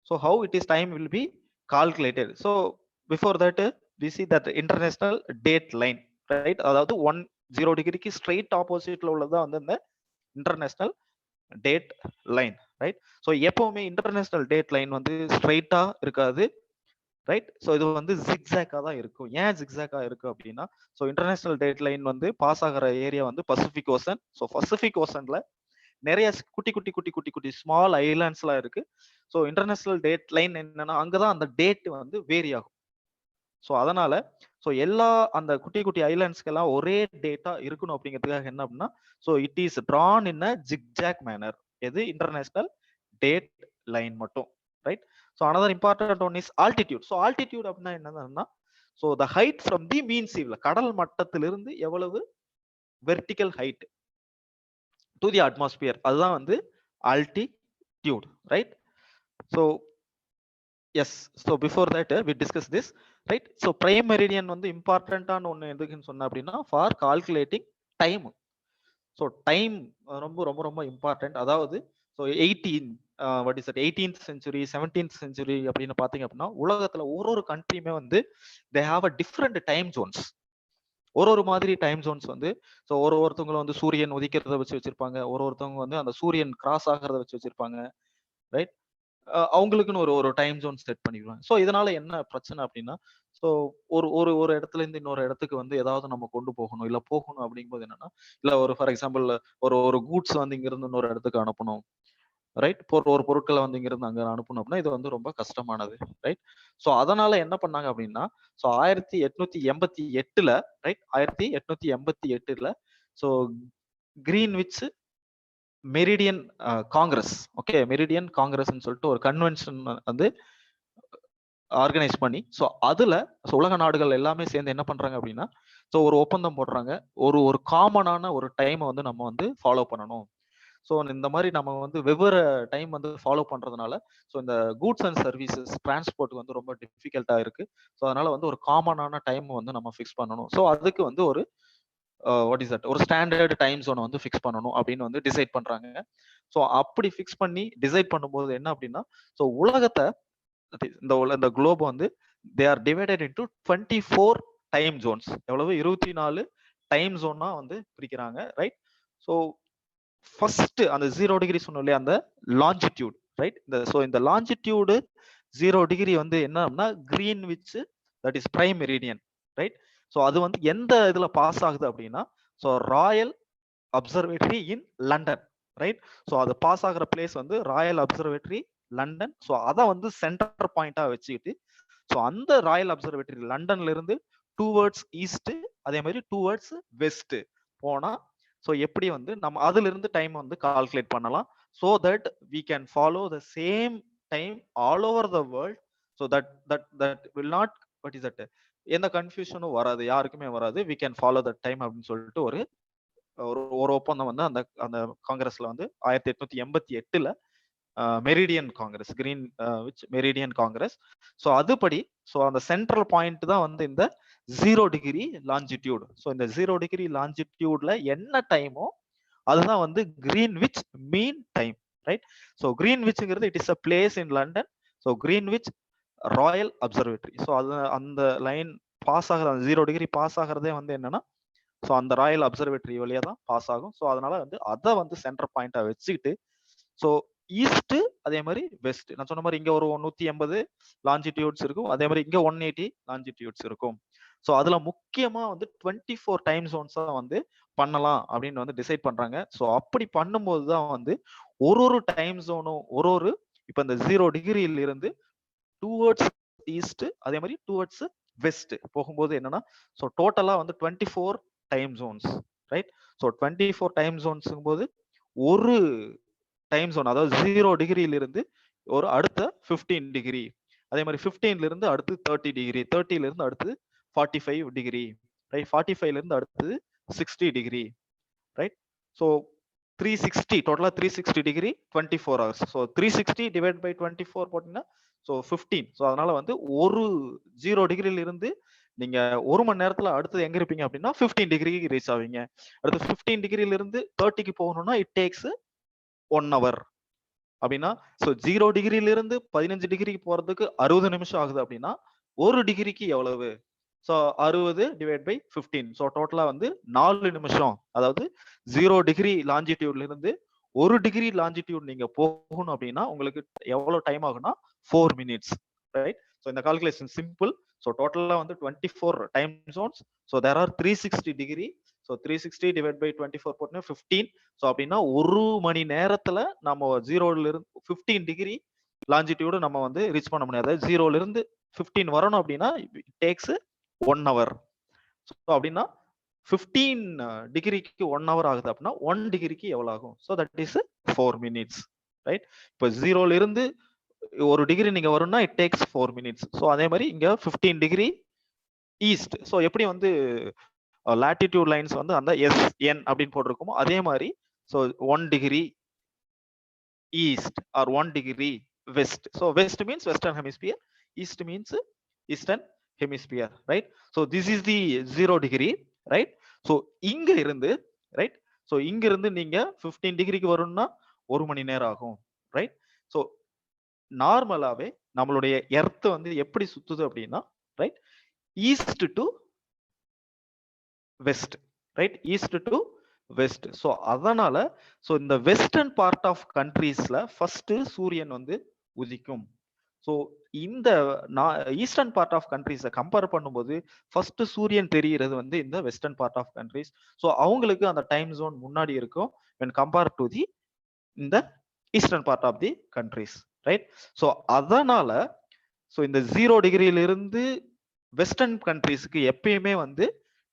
So how it is time will be calculated. So before that we see that international date line, right? அதாவது 10 டிகிரிக்கு ஸ்ட்ரெயிட் ஆப்போசிட்ல உள்ளதா வந்து இந்த international date line, right? So எப்பவுமே இன்டர்நேஷனல் டேட் லைன் வந்து ஸ்ட்ரெயிட்டா இருக்காது, ரைட்? ஸோ இது வந்து ஜிக்ஸாக்கா தான் இருக்கும். ஏன் ஜிக்ஸாக்கா இருக்கு அப்படின்னா, ஸோ இன்டர்நேஷனல் டேட் லைன் வந்து பாஸ் ஆகிற ஏரியா வந்து பசிபிக் ஓசன். ஸோ பசிபிக் ஓசன்ல நிறைய குட்டி குட்டி குட்டி குட்டி குட்டி ஸ்மால் ஐலாண்ட்ஸ்லாம் இருக்கு. ஸோ இன்டர்நேஷனல் டேட் லைன் என்னன்னா அங்கதான் அந்த டேட் வந்து வேரி ஆகும். ஸோ அதனால ஸோ எல்லா அந்த குட்டி குட்டி ஐலாண்ட்ஸ்க்கெல்லாம் ஒரே டேட்டா இருக்கணும் அப்படிங்கிறதுக்காக என்ன அப்படின்னா, so it is drawn in a zigzag manner. எது? இன்டர்நேஷனல் டேட் லைன் மட்டும், right? So another important one is altitude. So altitude அப்படின்னா என்னன்னா, so the height from the mean sea level, கடல் மட்டத்திலிருந்து எவ்வளவு vertical height to the atmosphere, அதுதான் வந்து altitude, right? So yes, so before that we discuss this, right? So prime meridian வந்து இம்பார்ட்டன்டான ஒன்று எதுக்குன்னு சொன்ன அப்படின்னா for calculating time. So time ரொம்ப ரொம்ப ரொம்ப இம்பார்ட்டன்ட். அதாவது so 18th century 17th century அப்படின்னு பார்த்தீங்க அப்படின்னா உலகத்துல ஒரு கண்ட்ரியுமே வந்து they have a different time Jones. ஒரு மாதிரி டைம் ஜோன்ஸ் வந்து ஸோ ஒருத்தவங்களும் வந்து சூரியன் உதிக்கிறத வச்சு வச்சிருப்பாங்க, ஒருத்தவங்க வந்து அந்த சூரியன் கிராஸ் ஆகிறத வச்சு வச்சிருப்பாங்க, ரைட்? அவங்களுக்குன்னு ஒரு டைம் ஜோன் செட் பண்ணிடுவாங்க. ஸோ இதனால என்ன பிரச்சனை அப்படின்னா, ஸோ ஒரு ஒரு ஒரு இடத்துல இருந்து இன்னொரு இடத்துக்கு வந்து ஏதாவது நம்ம கொண்டு போகணும் இல்ல போகணும் அப்படிங்கும்போது என்னன்னா, இல்ல ஒரு ஃபார் எக்ஸாம்பிள் ஒரு கூட்ஸ் வந்து இங்க இருந்து இன்னொரு இடத்துக்கு அனுப்பணும், ரைட்? ஒரு பொருட்களை வந்து இங்க இருந்து அங்க அனுப்பணும் அப்படின்னா இது வந்து ரொம்ப கஷ்டமானது, ரைட்? ஸோ அதனால என்ன பண்ணாங்க அப்படின்னா, ஸோ 1888ல, ரைட், 1888ல so Greenwich meridian congress, okay, meridian காங்கிரஸ்ன்னு சொல்லிட்டு ஒரு கன்வென்ஷன் வந்து ஆர்கனைஸ் பண்ணி, ஸோ அதுல உலக நாடுகள் எல்லாமே சேர்ந்து என்ன பண்றாங்க அப்படின்னா, ஸோ ஒரு ஒப்பந்தம் போடுறாங்க, ஒரு காமனான ஒரு டைமை வந்து நம்ம வந்து ஃபாலோ பண்ணணும். ஸோ இந்த மாதிரி நம்ம வந்து வெவ்வேறு டைம் வந்து ஃபாலோ பண்றதுனால ஸோ இந்த கூட்ஸ் அண்ட் சர்வீசஸ் டிரான்ஸ்போர்ட் வந்து ரொம்ப டிஃபிகல்ட்டா இருக்கு. ஸோ அதனால வந்து ஒரு காமனான டைம் வந்து நம்ம ஃபிக்ஸ் பண்ணணும். ஸோ அதுக்கு வந்து ஒரு வாட் இஸ் தட், ஒரு ஸ்டாண்டர்ட் டைம் ஜோனை வந்து ஃபிக்ஸ் பண்ணணும் அப்படின்னு வந்து டிசைட் பண்றாங்க. ஸோ அப்படி ஃபிக்ஸ் பண்ணி டிசைட் பண்ணும்போது என்ன அப்படின்னா, ஸோ உலகத்தை இந்த குளோப் வந்து they are divided into 24 time Jones. எவ்வளவு? 24 டைம் ஜோனா வந்து பிரிக்கிறாங்க, ரைட்? ஸோ ஃபர்ஸ்ட் அந்த 0 டிகிரி சொன்னோம் இல்லையா, அந்த லாஞ்சிடியூட், ரைட்? இந்த லாஞ்சிடியூடு 0 டிகிரி வந்து என்னன்னா Greenwich, that is prime meridian, right? So அது வந்து எந்த இதுல பாஸ் ஆகுது அப்படின்னா, so Royal observatory in London, right? So அது பாஸ் ஆகிற பிளேஸ் வந்து ராயல் அப்சர்வேட்டரி லண்டன். ஸோ அதை வந்து சென்டர் பாயிண்டா வச்சுக்கிட்டு ஸோ அந்த ராயல் அப்சர்வேட்டரி லண்டன்ல இருந்து டூவர்ட்ஸ் ஈஸ்ட், அதே மாதிரி டூவர்ட்ஸ் வெஸ்ட் போனா ஸோ எப்படி வந்து நம்ம அதுல இருந்து டைம் வந்து கால்குலேட் பண்ணலாம். So that we can follow the same time all over the world. So that will not, what is that, எந்த கன்ஃபியூஷனும் வராது, யாருக்குமே வராது. We can follow that time அப்படின்னு சொல்லிட்டு ஒரு ஒரு ஒப்பந்தம் வந்து அந்த அந்த காங்கிரஸ்ல வந்து 1888ல meridian congress, Greenwich meridian congress. So அதுபடி ஸோ அந்த சென்ட்ரல் பாயிண்ட் தான் வந்து இந்த 0 டிகிரி லாஞ்சிடியூட். ஸோ இந்த 0 டிகிரி லாஞ்சிடியூட்ல என்ன டைமோ அதுதான் வந்து Greenwich mean time, right? So கிரீன்விச்ங்கிறது it is a place in London. So Greenwich royal observatory. So அது அந்த லைன் பாஸ் ஆகிற அந்த 0 டிகிரி பாஸ் ஆகிறதே வந்து என்னன்னா ஸோ அந்த ராயல் அப்சர்வேட்டரி வழியா தான் பாஸ் ஆகும். ஸோ அதனால வந்து அதை வந்து சென்டர் பாயிண்டா வச்சுக்கிட்டு ஸோ ஈஸ்ட் அதே மாதிரி வெஸ்ட், நான் சொன்ன மாதிரி இங்க ஒரு 180 லாஞ்சிடியூட்ஸ் இருக்கும், அதே மாதிரி இங்க 180 லாஞ்சிடியூட்ஸ் இருக்கும். ஸோ அதுல முக்கியமா வந்து 24 டைம் ஜோன்ஸ் வந்து பண்ணலாம் அப்படின்னு வந்து டிசைட் பண்றாங்க. ஸோ அப்படி பண்ணும்போது தான் வந்து ஒரு டைம் ஜோனும் ஒரு இப்ப இந்த 0 டிகிரியில இருந்து டூவர்ட்ஸ் ஈஸ்ட் அதே மாதிரி டூவர்ட்ஸ் வெஸ்ட் போகும்போது என்னன்னா ஸோ டோட்டலா வந்து 24 time zones, right? So 24 time ஜோன்ஸுங்கும் போது ஒரு டைம் ஜோன், அதாவது 0 டிகிரியில இருந்து ஒரு அடுத்த 15 டிகிரி, அதே மாதிரி 15ல இருந்து அடுத்து 30 டிகிரி, 30ல இருந்து அடுத்து 45 டிகிரி, ரைட்? 45ல இருந்து அடுத்து 60 டிகிரி, ரைட்? ஸோ 360, டோட்டலா 360 degree 24 hours. So 360 divide by 24 போட்டீங்கன்னா ஸோ 15. ஸோ அதனால வந்து ஒரு 0 டிகிரியில இருந்து நீங்க ஒரு மணி நேரத்துல அடுத்தது எங்க இருப்பீங்க அப்படின்னா 15 டிகிரிக்கு ரீச் ஆவீங்க. அடுத்து 15 டிகிரியில இருந்து 30க்கு போகணும்னா இட் டேக்ஸ் 1 hour அப்படின்னா ஸோ 0 டிகிரில இருந்து 15 டிகிரிக்கு போறதுக்கு 60 நிமிஷம் ஆகுது அப்படின்னா 1 டிகிரிக்கு எவ்வளவு? So 60 divide by 15. ஸோ டோட்டலா வந்து 4 நிமிஷம். அதாவது 0 டிகிரி லாஞ்சிடியூட்ல இருந்து 1 டிகிரி லாஞ்சிடியூட் நீங்க போகணும் அப்படின்னா உங்களுக்கு எவ்வளவு டைம் ஆகும்னா 4 மினிட்ஸ், ரைட்? ஸோ இந்த கால்குலேஷன் சிம்பிள். ஸோ டோட்டலா வந்து 24 time zones. So there are 360 degree. So 360 divide by 24 போட்டு 15. ஸோ அப்படின்னா ஒரு மணி நேரத்துல நம்ம 0ல இருந்து 15 டிகிரி லாஞ்சிடியூடு நம்ம வந்து ரீச் பண்ண முடியாது. 0ல இருந்து 15 வரணும் அப்படின்னா டேக்ஸ் 1 hour. ஸோ அப்படின்னா 15 டிகிரிக்கு 1 hour ஆகுது அப்படின்னா 1 டிகிரிக்கு எவ்வளவு ஆகும்? So that is 4 minutes, right? இப்போ 0ல இருந்து 1 டிகிரி நீங்க வரும்னா இட் டேக்ஸ் 4 மினிட்ஸ். ஸோ அதே மாதிரி இங்க 15 டிகிரி ஈஸ்ட். ஸோ எப்படி வந்து லாட்டிடியூட் லைன்ஸ் வந்து அந்த SN அப்படின்னு போட்டிருக்கோமோ அதே மாதிரி so 1 degree east or 1 degree west. So west means western hemisphere, east means eastern hemisphere, right? So this is the 0 degree, right? So இங்க இருந்து, ரைட்? ஸோ இங்க இருந்து நீங்க 15 டிகிரிக்கு வரும்னா 1 மணி நேரம் ஆகும், ரைட்? ஸோ நார்மலாவே நம்மளுடைய எர்த் வந்து எப்படி சுத்துது அப்படின்னா, right, east to west, right? East to west. So அதனால ஸோ இந்த வெஸ்டர்ன் பார்ட் ஆஃப் கண்ட்ரீஸ்ல ஃபர்ஸ்ட் சூரியன் வந்து உதிக்கும். ஸோ இந்த ஈஸ்டர்ன் பார்ட் ஆஃப் கண்ட்ரீஸை கம்பேர் பண்ணும்போது ஃபர்ஸ்ட் சூரியன் தெரிகிறது வந்து இந்த western part of countries. So அவங்களுக்கு அந்த டைம் ஜோன் முன்னாடி இருக்கும் when compared to the இந்த eastern part of the countries, right? So அதனால ஸோ இந்த 0 டிகிரியில இருந்து வெஸ்டர்ன் கண்ட்ரீஸ்க்கு எப்பயுமே வந்து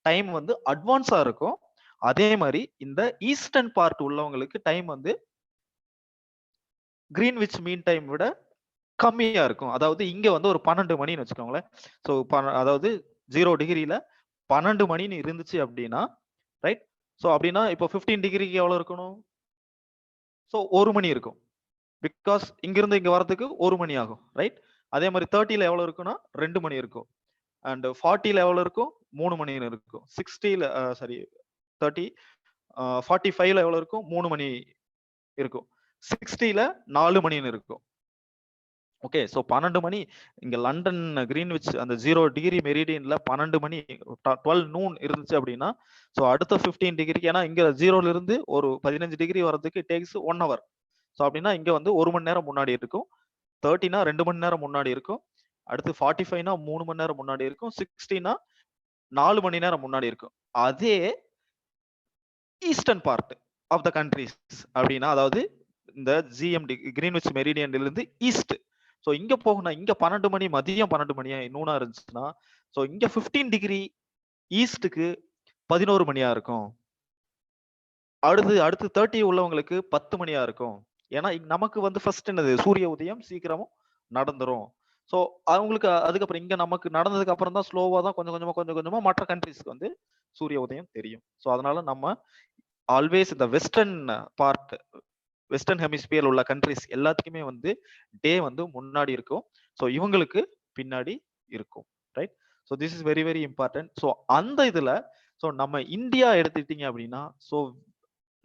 டைம் வந்து அட்வான்ஸா இருக்கும். அதே மாதிரி இந்த ஈஸ்டர்ன் பார்ட் உள்ளவங்களுக்கு டைம் வந்து கிரீன்விச் மீன் டைம் விட கம்மியா இருக்கும். அதாவது இங்க வந்து ஒரு 12 மணின்னு வச்சுக்கோங்களேன். ஸோ அதாவது 0 டிகிரியில 12 மணின்னு இருந்துச்சு அப்படின்னா, ரைட்? ஸோ அப்படின்னா இப்போ 15 டிகிரிக்கு எவ்வளவு இருக்கணும்? ஸோ 1 மணி இருக்கும். பிகாஸ் இங்கிருந்து இங்க வரதுக்கு 1 மணி ஆகும், ரைட்? அதே மாதிரி 30ல எவ்வளவு இருக்குன்னா 2 மணி இருக்கும். அண்ட் 40ல எவ்வளவு இருக்கும்? 3 மணின்னு இருக்கும். 60ல சாரி 30 45ல எவ்வளவு இருக்கும்? 3 மணி இருக்கும். 60ல 4 மணின்னு இருக்கும். ஓகே, ஸோ 12 மணி இங்க லண்டன் கிரீன்விச் அந்த 0 டிகிரி மெரிடியன்ல 12 மணி 12 நூன் இருந்துச்சு அப்படின்னா, ஸோ அடுத்த 15 டிகிரிக்கு, ஏன்னா இங்க 0ல இருந்து ஒரு 15 டிகிரி வர்றதுக்கு டேக்ஸ் 1 hour. ஸோ அப்படின்னா இங்க வந்து 1 மணி நேரம் முன்னாடி இருக்கும். 30னா 2 மணி நேரம் முன்னாடி இருக்கும். அடுத்து 45னா 3 மணி நேரம் முன்னாடி இருக்கும். 60னா 4 மணி நேரம் முன்னாடி இருக்கும். அதே eastern part of the countries அப்படின்னா, அதாவது இந்த GMT கிரீன்விச் மெரிடியன்ல இருந்து ஈஸ்ட். ஸோ இங்க போகணும், இங்க 12 மணி மதியம் 12 மணியா நூனா இருந்துச்சுன்னா, ஸோ இங்க 15 டிகிரி ஈஸ்ட்டுக்கு 11 மணியா இருக்கும். அடுத்து 30 உள்ளவங்களுக்கு 10 மணியா இருக்கும். ஏன்னா நமக்கு வந்து ஃபர்ஸ்ட் என்னது, சூரிய உதயம் சீக்கிரமும் நடந்துரும். ஸோ அவங்களுக்கு அதுக்கப்புறம் இங்க நமக்கு நடந்ததுக்கு அப்புறம் தான் ஸ்லோவா தான் கொஞ்சம் கொஞ்சமா மற்ற கண்ட்ரிஸ்க்கு வந்து சூரிய உதயம் தெரியும். ஸோ அதனால நம்ம ஆல்வேஸ் இந்த வெஸ்டர்ன் ஹெமிஸ்பியர் உள்ள கண்ட்ரிஸ் எல்லாத்துக்குமே வந்து டே வந்து முன்னாடி இருக்கும். ஸோ இவங்களுக்கு பின்னாடி இருக்கும், right? So this is very very important. So அந்த இதுல ஸோ நம்ம இந்தியா எடுத்துக்கிட்டீங்க அப்படின்னா, ஸோ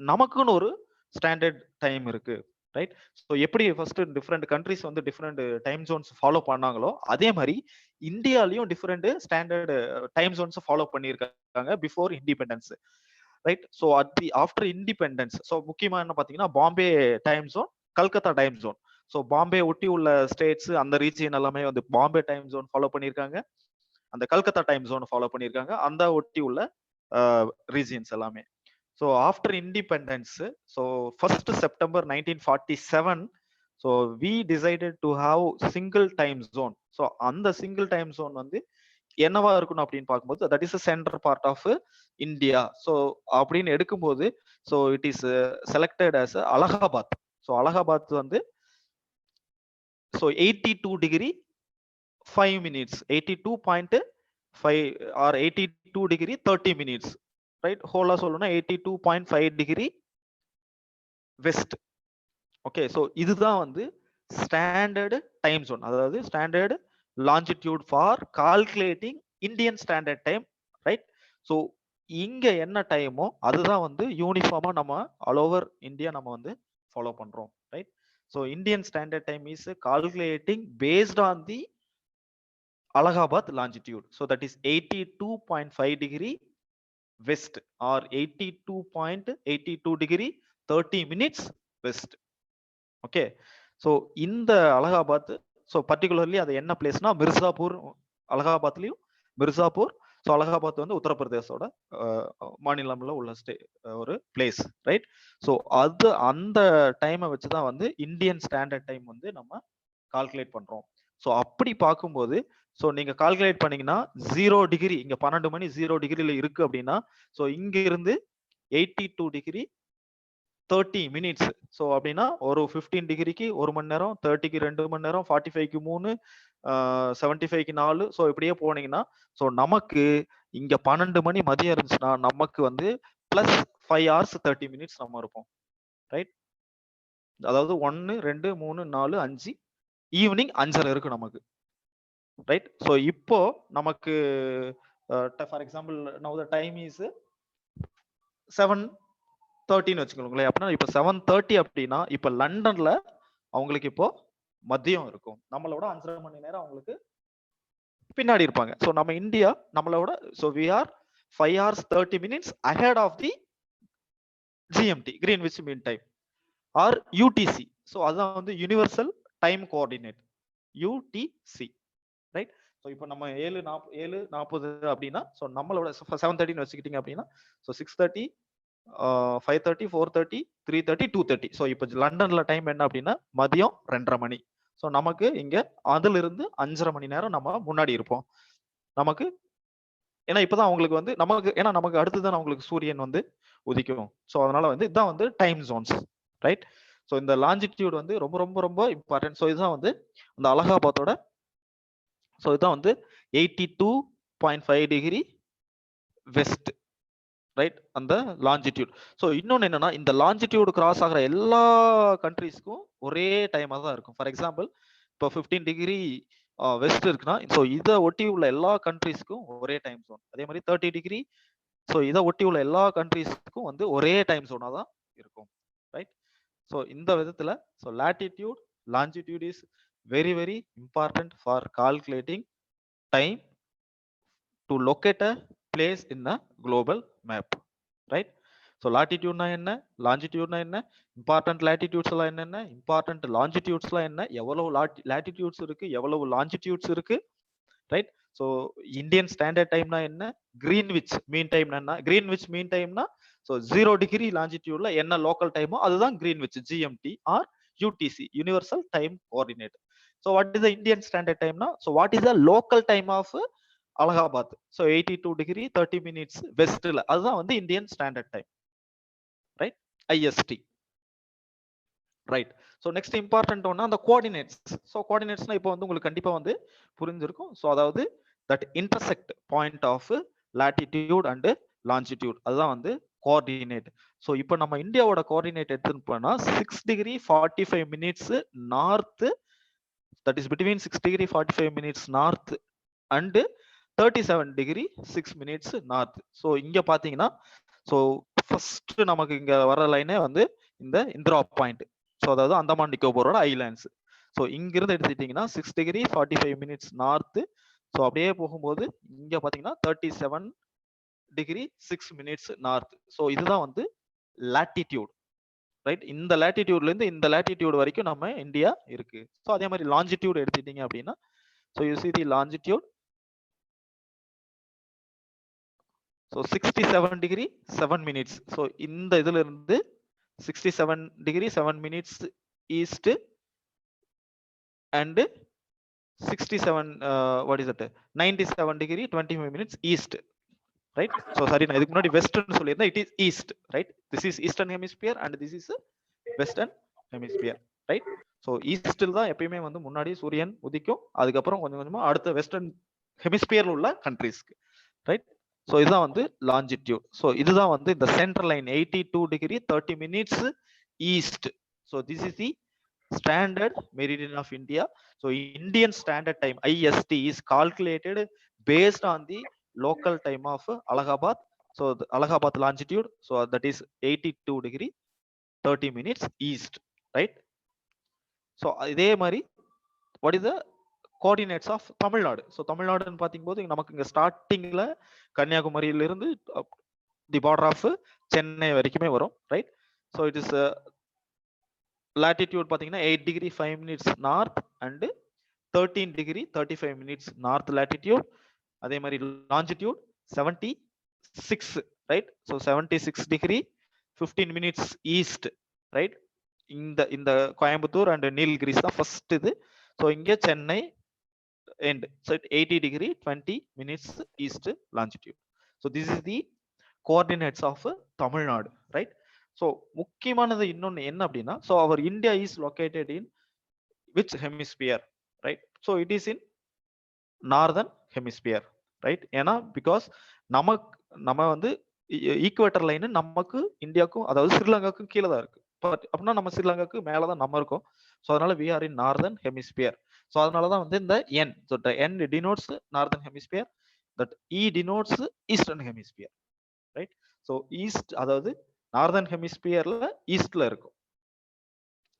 நமக்குன்னு ஒரு ஸ்டாண்டர்ட் டைம் இருக்கு, ரைட்? ஸோ எப்படி ஃபர்ஸ்ட் டிஃப்ரெண்ட் கண்ட்ரிஸ் வந்து டிஃப்ரெண்ட் டைம் ஜோன்ஸ் ஃபாலோ பண்ணாங்களோ அதே மாதிரி இந்தியாலையும் different standard time zones follow பண்ணியிருக்காங்க before independence, right? So after independence so முக்கியமா என்ன பார்த்தீங்கன்னா Bombay time zone, Calcutta time zone. So Bombay ஒட்டி உள்ள ஸ்டேட்ஸ் அந்த ரீஜியன் எல்லாமே வந்து பாம்பே டைம் ஜோன் ஃபாலோ பண்ணியிருக்காங்க, அந்த கல்கத்தா டைம் ஜோன் ஃபாலோ பண்ணியிருக்காங்க, அந்த ஒட்டி உள்ள ரீஜியன்ஸ் எல்லாமே. So after independence so 1st September 1947 so we decided to have single time zone. So அந்த சிங்கிள் டைம் ஜோன் வந்து என்னவா இருக்கணும் அப்படின்னு பார்க்கும்போது that is center part of India. So அப்படின்னு எடுக்கும்போது so it is selected as Allahabad. So Allahabad வந்து so 82 degree 5 minutes, 82.5 or 82 degree 30 minutes, right? ஹோலா சொல்லணும்னா 82.5 டிகிரி வெஸ்ட். ஓகே, ஸோ இதுதான் வந்து ஸ்டாண்டர்டு டைம் ஜோன், அதாவது standard longitude for calculating Indian standard time, right? So இங்க என்ன டைமோ அதுதான் வந்து யூனிஃபார்மா நம்ம ஆல் ஓவர் இந்தியா நம்ம வந்து ஃபாலோ பண்றோம், right? So Indian Standard Time is calculating based on the Allahabad longitude. So that is 82.5 degree west or 82.82 degree 30 minutes west. Okay. So in the Allahabad, so particularly அது என்ன பிளேஸ்னா மிர்சாப்பூர், அலகாபாத்லயும் மிர்சாப்பூர். ஸோ அலகாபாத் வந்து உத்தரப்பிரதேசோட மாநிலம்ல உள்ள ஒரு பிளேஸ், ரைட்? ஸோ அது அந்த டைமை வச்சு தான் வந்து இந்தியன் ஸ்டாண்டர்ட் டைம் வந்து நம்ம கால்குலேட் பண்றோம். ஸோ அப்படி பார்க்கும்போது ஸோ நீங்க கால்குலேட் பண்ணீங்கன்னா 0 டிகிரி, இங்க 12 மணி 0 டிகிரில இருக்கு அப்படின்னா, ஸோ இங்க இருந்து 82 டிகிரி 30 மினிட்ஸ். ஸோ அப்படின்னா ஒரு 15 டிகிரிக்கு 1 மணி நேரம், 30க்கு 2 மணி நேரம், 45க்கு 3, 75க்கு 4. ஸோ இப்படியே போனீங்கன்னா ஸோ நமக்கு இங்க 12 மணி மதியம் இருந்துச்சுன்னா நமக்கு வந்து பிளஸ் 5 hours 30 மினிட்ஸ் நம்ம இருப்போம், ரைட்? அதாவது 1 2 3 4 5 ஈவினிங் 5:30 இருக்கு நமக்கு, ரைட்? ஸோ இப்போ நமக்கு for example now the time is 7:30 வச்சுக்கோங்களேன். அப்படின்னா இப்போ 7:30 அப்படின்னா இப்போ லண்டன்ல அவங்களுக்கு இப்போ மதியம் இருக்கும், நம்மளோட 5:30 மணி நேரம் அவங்களுக்கு பின்னாடி இருப்பாங்க. ஸோ நம்ம இந்தியா நம்மளோட so we are 5 hours 30 minutes ahead of the GMT, Greenwich Mean Time, or UTC. So அதுதான் வந்து universal time coordinate, UTC, right? So இப்போ நம்ம 7:40 அப்படின்னா ஸோ நம்மளோட 7:30 வச்சுக்கிட்டீங்க அப்படின்னா ஸோ 6:30, 5:30, 4:30, 3:30, 2:30. ஸோ இப்போ லண்டன்ல டைம் என்ன அப்படின்னா மதியம் 2:30 மணி. ஸோ நமக்கு இங்க அதுல இருந்து 5:30 மணி நேரம் நம்ம முன்னாடி இருப்போம் நமக்கு. ஏன்னா இப்பதான் அவங்களுக்கு வந்து நமக்கு, ஏன்னா நமக்கு அடுத்துதான் அவங்களுக்கு சூரியன் வந்து உதிக்கும். ஸோ அதனால வந்து இதுதான் வந்து டைம் ஜோன்ஸ், ரைட்? ஸோ இந்த லாஞ்சிடியூட் வந்து ரொம்ப ரொம்ப ரொம்ப இம்பார்ட்டன்ட். ஸோ இதுதான் வந்து இந்த அலகாபாத்தோட, ஸோ இதுதான் வந்து 82.5 டிகிரி வெஸ்ட், ரைட்? அந்த லாஞ்சிடியூட். ஸோ இன்னொன்று என்னன்னா இந்த லாஞ்சிடியூட் கிராஸ் ஆகிற எல்லா கண்ட்ரீஸ்க்கும் ஒரே டைமாக தான் இருக்கும். ஃபார் எக்ஸாம்பிள் இப்போ 15 டிகிரி வெஸ்ட் இருக்குன்னா ஸோ இதை ஒட்டி உள்ள எல்லா கண்ட்ரீஸ்க்கும் ஒரே டைம் ஜோன். அதே மாதிரி 30 டிகிரி, ஸோ இதை ஒட்டி உள்ள எல்லா கண்ட்ரீஸ்க்கும் வந்து ஒரே டைம் ஜோனாக தான் இருக்கும், ரைட்? ஸோ இந்த விதத்தில் so latitude, longitude is very very important for calculating time to locate a place in a global map, right? So latitude னா என்ன, longitude னா என்ன, இம்பார்ட்டன்ட் latitudes எல்லாம் என்னென்ன, இம்பார்ட்டன்ட் longitudes எல்லாம் என்ன, எவ்வளவு latitudes இருக்கு, எவ்வளவு longitudes இருக்கு, ரைட்? ஸோ இந்தியன் ஸ்டாண்டர்ட் டைம்னா என்ன, கிரீன்விச் மீன் டைம் என்ன, கிரீன்விச் மீன் டைம்னா ஸோ 0 டிகிரி லாஞ்சிடியூட்ல என்ன லோக்கல் டைமோ அதுதான் Greenwich, GMT or UTC, universal time coordinate. So what is the Indian standard டைம்னா so what is the local time of Allahabad. So 82 degree 30 minutes வெஸ்ட்ல, அதுதான் வந்து Indian standard time, right? IST, right? So next important ஒன்னா அந்த கோஆர்டினேட்ஸ். ஸோ கோஆர்டினேட்ஸ்னா இப்போ வந்து உங்களுக்கு கண்டிப்பா வந்து புரிஞ்சிருக்கும். ஸோ அதாவது that intersect point of latitude and longitude, அதுதான் வந்து கோஆர்டினேட். ஸோ இப்போ நம்ம இந்தியாவோட கோஆர்டினேட் எடுத்துன்னு போனா 6 degree 45 minutes north, that is between 6 degree 45 minutes north and 37 degree 6 minutes north. So இங்க பாத்தீங்கன்னா ஸோ ஃபர்ஸ்ட் நமக்கு இங்க வர லைனே வந்து இந்த இந்திரா பாயிண்ட். ஸோ அதாவது அந்தமான் நிக்கோபரோட ஐலாண்ட்ஸ். ஸோ இங்கிருந்து எடுத்துக்கிட்டீங்கன்னா 6 டிகிரி 45 மினிட்ஸ் நார்த். ஸோ அப்படியே போகும்போது இங்க பாத்தீங்கன்னா 37 டிகிரி 6 மினிட்ஸ் நார்த். ஸோ இதுதான் வந்து லாட்டிடியூட், ரைட்? இந்த லாட்டிடியூட்ல இருந்து இந்த லாட்டிடியூட் வரைக்கும் நம்ம இந்தியா இருக்கு. ஸோ அதே மாதிரி லாஞ்சிடியூட் எடுத்துக்கிட்டீங்க அப்படின்னா so you see the longitude. So 67 degree 7 minutes. So இந்த இதுல இருந்து 67 degree 7 minutes east and 67 what is that 97 degree 25 minutes east, right? So சரி, நான் இதுக்கு முன்னாடி வெஸ்டர்ன் சொல்லியிருந்தேன், it is east, right? This is eastern hemisphere and this is western hemisphere, right? So ஈஸ்டில் தான் எப்பயுமே வந்து முன்னாடி சூரியன் உதிக்கும், அதுக்கப்புறம் கொஞ்சம் கொஞ்சமா அடுத்த வெஸ்டர்ன் ஹெமிஸ்பியர்ல உள்ள கண்ட்ரீஸ்க்கு, ரைட்? ஸோ இதுதான் வந்து லாஞ்சிடியூட். ஸோ இதுதான் வந்து இந்த central line 82 degree 30 minutes east. So this is the standard meridian of India. So Indian standard time IST is calculated based on the local time of Allahabad. So the Allahabad longitude, so that is 82 degree 30 minutes east, right? So இதே மாதிரி what is the coordinates of Tamil Nadu. So தமிழ்நாடுன்னு பார்க்கும்போது நமக்கு இங்கே ஸ்டார்டிங்கில் கன்னியாகுமரியிலிருந்து தி பார்டர் ஆஃப் சென்னை வரைக்குமே வரும், right? So it is latitude பார்த்தீங்கன்னா 8 degree 5 minutes north and 13 degree 35 minutes north latitude. அதே மாதிரி longitude 76, right? So 76 degree 15 minutes east, right? இந்த கோயம்புத்தூர் அண்ட் நீலகிரிஸ் தான் ஃபர்ஸ்ட் இது. ஸோ இங்கே Chennai end, so 80 degree 20 minutes east longitude. So this is the coordinates of Tamil Nadu, right? So முக்கியமானது இன்னொன்னு என்ன அப்படின்னா, so our India is located in which hemisphere, right? So it is in northern hemisphere, right? ஏன்னா பிகாஸ் நம்ம வந்து ஈக்குவேட்டர் லைன் நமக்கு இந்தியாவுக்கும் அதாவது ஸ்ரீலங்காவுக்கும் கீழே தான் இருக்கு. பட் அப்படின்னா நம்ம ஸ்ரீலங்காவுக்கு மேலே தான் நம்ம இருக்கோம். ஸோ அதனால we are in northern hemisphere. So அதனால தான் வந்து இந்த N, so the N denotes northern hemisphere, that E denotes eastern hemisphere, right? So east அதாவது நார்தன் ஹெமிஸ்பியர்ல ஈஸ்ட்ல இருக்கும்,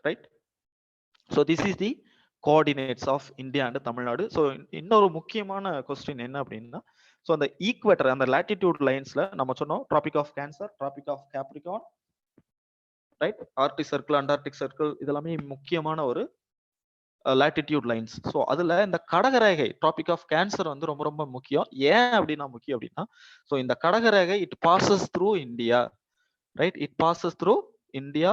right? So this is the coordinates of India and Tamil Nadu. So இன்னொரு முக்கியமான கொஸ்டின் என்ன அப்படின்னா, ஸோ அந்த ஈக்குவேட்டர் அந்த லாட்டிடியூட் லைன்ஸ்ல நம்ம சொன்னோம் tropic of Cancer, tropic of Capricorn, right? Arctic circle, Antarctic circle, இதெல்லாமே முக்கியமான ஒரு லாட்டிடியூட் லைன்ஸ். ஸோ அதுல இந்த கடகரேகை ட்ராபிக் ஆஃப் கேன்சர் வந்து ரொம்ப ரொம்ப முக்கியம். ஏன் அப்படின்னா முக்கியம் அப்படின்னா, ஸோ இந்த கடகரேகை it passes through India, right? It passes through India.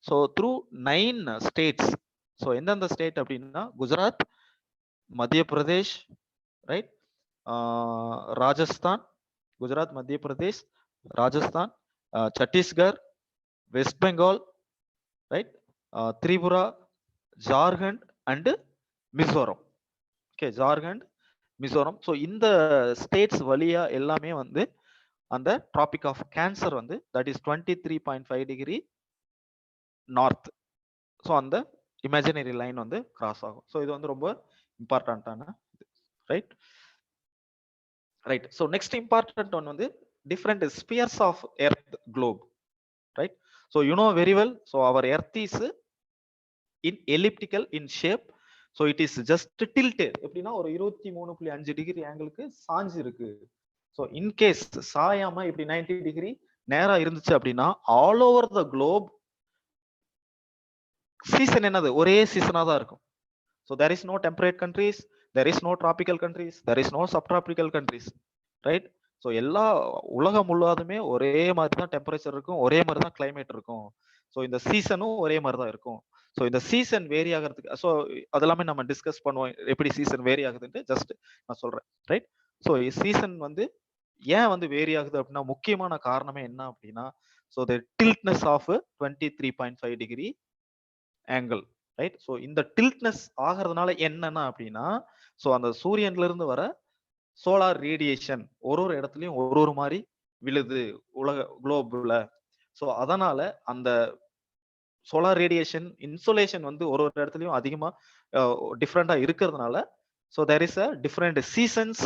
So through 9 states. So எந்தெந்த ஸ்டேட் அப்படின்னா Gujarat, Madhya Pradesh, right? Rajasthan, Gujarat, Madhya Pradesh, Rajasthan, Chhattisgarh, West Bengal, right? Tripura, Jharkhand and Mizoram. Okay, Jharkhand, Mizoram. So இந்த ஸ்டேட்ஸ் வழியா எல்லாமே வந்து அந்த ட்ராபிக் ஆஃப் கேன்சர் வந்து that is 23.5 degree north. So அந்த இமேஜினரி லைன் வந்து கிராஸ் ஆகும். ஸோ இது வந்து ரொம்ப இம்பார்ட்டன்டான, right? Right. So next important one வந்து different spheres of earth globe, right? So you know very well, so our earth is in elliptical in shape. So it is just tilted. எப்படின்னா ஒரு 23.5 டிகிரி ஆங்கிளுக்கு சாஞ்சு இருக்கு. ஸோ இன்கேஸ் சாயாம இப்படி 90 டிகிரி நேரா இருந்துச்சு அப்படின்னா ஆல் ஓவர் த குளோப் சீசன் என்னது ஒரே சீசனா தான் இருக்கும். So there is no temperate countries, there is no tropical countries, there is no subtropical countries, right? So எல்லா உலகம் முழுவதுமே ஒரே மாதிரி தான் டெம்பரேச்சர் இருக்கும், ஒரே மாதிரி தான் கிளைமேட் இருக்கும். ஸோ இந்த சீசனும் ஒரே மாதிரி தான் இருக்கும். ஸோ இந்த சீசன் வேரி ஆகிறதுக்கு, ஸோ அதெல்லாமே நம்ம டிஸ்கஸ் பண்ணுவோம் எப்படி சீசன் வேரி ஆகுதுன்ட்டு, ஜஸ்ட் நான் சொல்றேன், ரைட்? ஸோ சீசன் வந்து ஏன் வந்து வேரி ஆகுது அப்படின்னா முக்கியமான காரணமே என்ன அப்படின்னா, so the tiltness of 23.5 degree angle, right? So இந்த டில்ட்னஸ் ஆகிறதுனால என்னன்னா அப்படின்னா, ஸோ அந்த சூரியன்ல இருந்து வர சோலார் ரேடியேஷன் ஒரு இடத்துலயும் ஒரு மாதிரி விழுது உலக குளோபுல. ஸோ அதனால அந்த சோலார் ரேடியேஷன் இன்சோலேஷன் வந்து ஒரு இடத்துலயும் அதிகமா டிஃப்ரெண்டா இருக்கிறதுனால, so there is a different seasons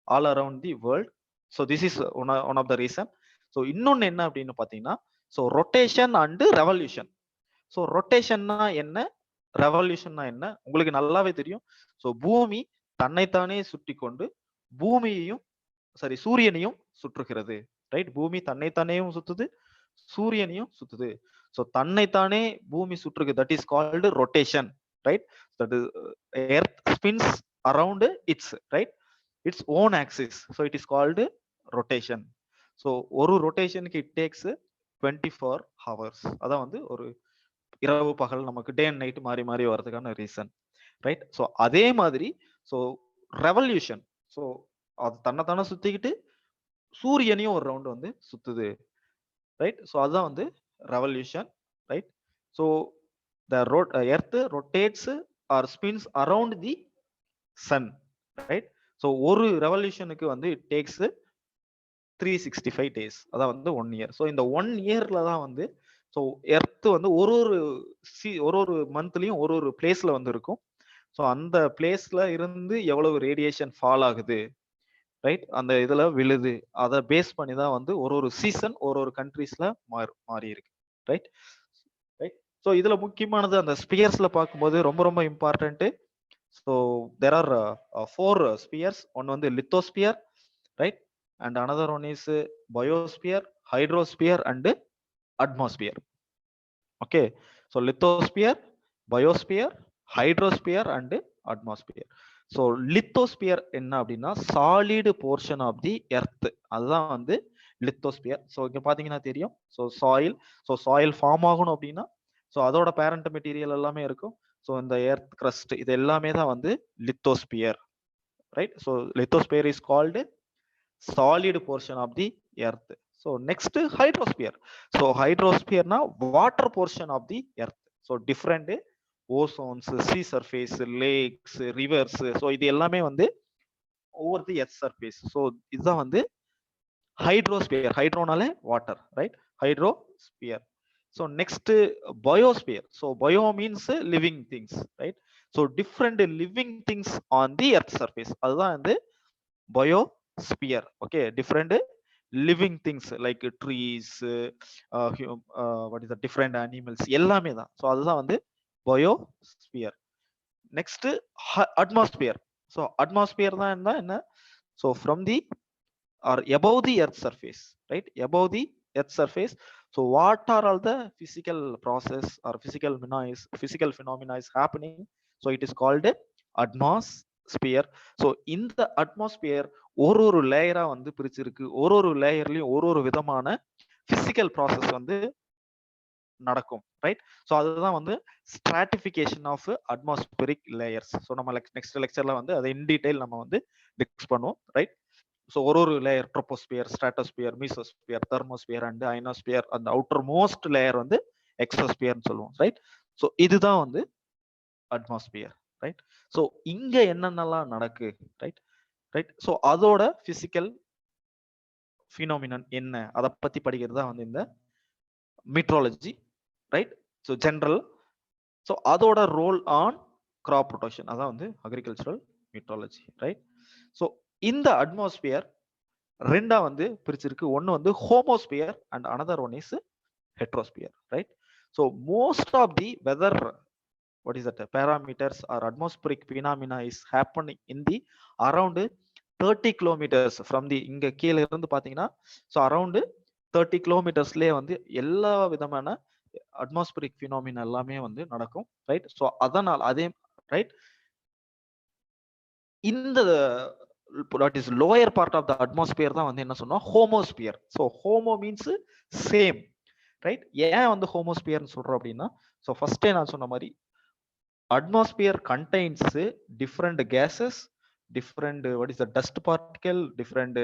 all around the world. So this is one of the reason. So இன்னொன்னு என்ன அப்படின்னு பாத்தீங்கன்னா, ஸோ ரொட்டேஷன் அண்ட் ரெவல்யூஷன். ஸோ ரொட்டேஷன்னா என்ன, ரெவல்யூஷன்னா என்ன உங்களுக்கு நல்லாவே தெரியும். ஸோ பூமி தன்னைத்தானே சுற்றி கொண்டு பூமியையும் சூரியனையும் சுற்றுகிறது, ரைட்? பூமி தன்னைத்தானேயும் சுத்துது, சூரியனையும் சுத்துது. ஸோ தன்னைத்தானே பூமி சுற்றுக்கு, that is called rotation, right? That is earth spins around it's, right, its own axis. So it is called rotation. So ஒரு ரொட்டேஷனுக்கு இட் டேக்ஸ் 24 ஹவர்ஸ். அதான் வந்து ஒரு இரவு பகல் நமக்கு டே அண்ட் நைட் மாறி மாறி வர்றதுக்கான ரீசன், ரைட்? ஸோ அதே மாதிரி ஸோ ரெவல்யூஷன், ஸோ அது தன்னைத்தானே சுத்திக்கிட்டு சூரியனையும் ஒரு ரவுண்ட் வந்து சுத்துது, ரைட்? ஸோ அதுதான் வந்து revolution, right? So the earth rotates or spins around the sun, right? So ஒரு ரெவல்யூஷனுக்கு வந்து இட் டேக்ஸ் 365 டேஸ், அதான் வந்து 1 இயர். ஸோ இந்த 1 இயர்ல தான் வந்து ஸோ எர்த் வந்து ஒரு மந்த்லயும் ஒரு பிளேஸ்ல வந்து இருக்கும். ஸோ அந்த பிளேஸ்ல இருந்து எவ்வளவு ரேடியேஷன் ஃபால் ஆகுது, ரைட், அந்த இதுல விழுது, அதை பேஸ் பண்ணி தான் வந்து ஒரு சீசன் ஒரு கண்ட்ரீஸ்ல மாறி இருக்கு, ரைட்? ரைட். ஸோ இதுல முக்கியமானது அந்த ஸ்பியர்ஸ்ல பார்க்கும்போது ரொம்ப ரொம்ப important. So there are 4 spheres. One வந்து lithosphere, right, and another one is biosphere, hydrosphere and atmosphere. Okay, so lithosphere, biosphere, hydrosphere and atmosphere. So lithosphere என்ன அப்படின்னா solid portion of the earth, அதுதான் வந்து லித்தோஸ்பியர். ஸோ இங்க பாத்தீங்கன்னா தெரியும். ஸோ சாயில் ஃபார்ம் ஆகணும் அப்படின்னா ஸோ அதோட பேரண்ட் மெட்டீரியல் எல்லாமே இருக்கும். ஸோ இந்த எர்த் கிரஸ்ட் இது எல்லாமே தான் வந்து lithosphere, right. So lithosphere is called solid portion of the earth. So next hydrosphere. So ஹைட்ரோஸ்பியர்னா water portion of the earth. So different oceans, sea surface, lakes, rivers, so இது எல்லாமே வந்து over the earth surface. So இதுதான் வந்து ஹைட்ரோஸ்பியர். ஹைட்ரோனாலே water, right, hydrosphere. So next biosphere. So bio means living things, right. So different living things on the earth surface, அதுதான் வந்து biosphere. Okay, different living things like trees, what is the different animals எல்லாமே தான். ஸோ அதுதான் வந்து biosphere. Next atmosphere. So atmosphere தான் என்ன? So from the or above the earth surface, right, above the earth surface. So what are all the physical process or physical phenomena is happening? So it is called atmosphere. So in the atmosphere ஒரு லேயரா வந்து பிரிச்சிருக்கு. ஒரு லேயர்லயும் ஒரு விதமான physical process வந்து நடக்கும், ரைட். ஸோ அதுதான் வந்து stratification of atmospheric layers. So நம்ம நெக்ஸ்ட் லெக்சர்ல வந்து அதை இன் டீடைல் நம்ம வந்து டிஸ்கஸ் பண்ணுவோம், ரைட். ஸோ ஒரு layer troposphere, stratosphere, mesosphere, thermosphere and ionosphere, அந்த அவுட்டர் மோஸ்ட் லேயர் வந்து எக்ஸோஸ்பியர்னு சொல்லுவோம், ரைட். ஸோ இதுதான் வந்து அட்மாஸ்பியர், ரைட். ஸோ இங்க என்னென்னலாம் நடக்கு, ரைட். ஸோ அதோட பிசிக்கல் ஃபினோமினன் என்ன, அதை பத்தி படிக்கிறது தான் வந்து இந்த meteorology, right. So general. So அதோட ரோல் ஆன் கிராப் ப்ரொடக்ஷன், அதான் வந்து அக்ரிகல்ச்சரல் மீட்ரோலஜி, ரைட். ஸோ இந்த அட்மாஸ்பியர் ரெண்டா வந்து பிரிச்சிருக்கு. ஒன்னு வந்து homosphere and another one is heterosphere, right. So most of the weather what is that parameters or atmospheric phenomena is happening in the around 30 kilometers from the இங்க கீழ இருந்து பாத்தீங்கன்னா ஸோ அரௌண்ட் 30 கிலோமீட்டர்ஸ்லயே வந்து எல்லா விதமான அட்மாஸ்பியரிக் ஃபினாமினா எல்லாமே வந்து நடக்கும், ரைட். ஸோ அதனால அதே ரைட் இந்த that is lower part of the atmosphere தான் வந்து என்ன சொன்னோம், homosphere. So homo means same, right. ஏன் வந்து ஹோமோஸ்பியர்னு சொல்றோம் அப்படின்னா ஸோ ஃபர்ஸ்டே நான் சொன்ன மாதிரி atmosphere contains different gases, different what is the dust particle, different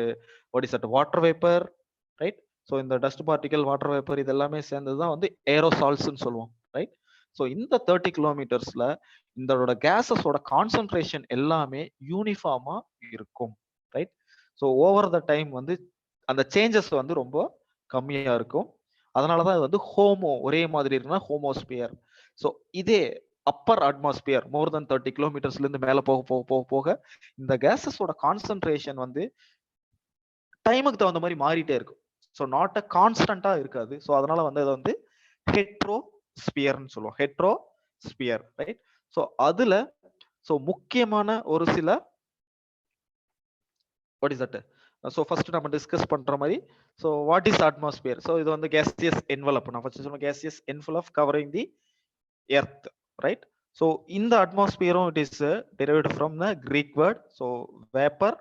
what is that water vapor, right. So in the dust particle, water vapor இதெல்லாமே சேர்ந்தது தான் வந்து ஏரோசால்ஸ்னு சொல்லுவோம், ரைட். ஸோ இந்த 30 கிலோமீட்டர்ஸ்ல இதோட கேசஸோட கான்சென்ட்ரேஷன் எல்லாமே யூனிஃபார்மா இருக்கும், right. So over the time வந்து அந்த சேஞ்சஸ் வந்து ரொம்ப கம்மியா இருக்கும். அதனாலதான் வந்து ஹோமோ ஒரே மாதிரி இருக்குன்னா ஹோமோஸ்பியர். ஸோ இதே அப்பர் அட்மாஸ்பியர் மோர் தென் 30 கிலோமீட்டர்ஸ்ல இருந்து மேல போக போக போக போக இந்த கேசஸோட கான்சென்ட்ரேஷன் வந்து டைமுக்கு தகுந்த மாதிரி மாறிட்டே இருக்கும். ஸோ நாட் அ கான்ஸ்டன்டா இருக்காது. ஸோ அதனால வந்து அதை வந்து ஹெட்ரோஸ்பியர்னு சொல்லுவோம், ஹெட்ரோஸ்பியர், ரைட். ஸோ அதுல ஸோ முக்கியமான ஒரு சில what is that. So first நம்ம டிஸ்கஸ் பண்ற மாதிரி so what is atmosphere. So இது வந்து கேசியஸ் என்வலப். நான் ஃபர்ஸ்ட் சொன்ன gaseous envelope covering the earth, right. So in the atmosphere it is derived from the Greek word, so vapor,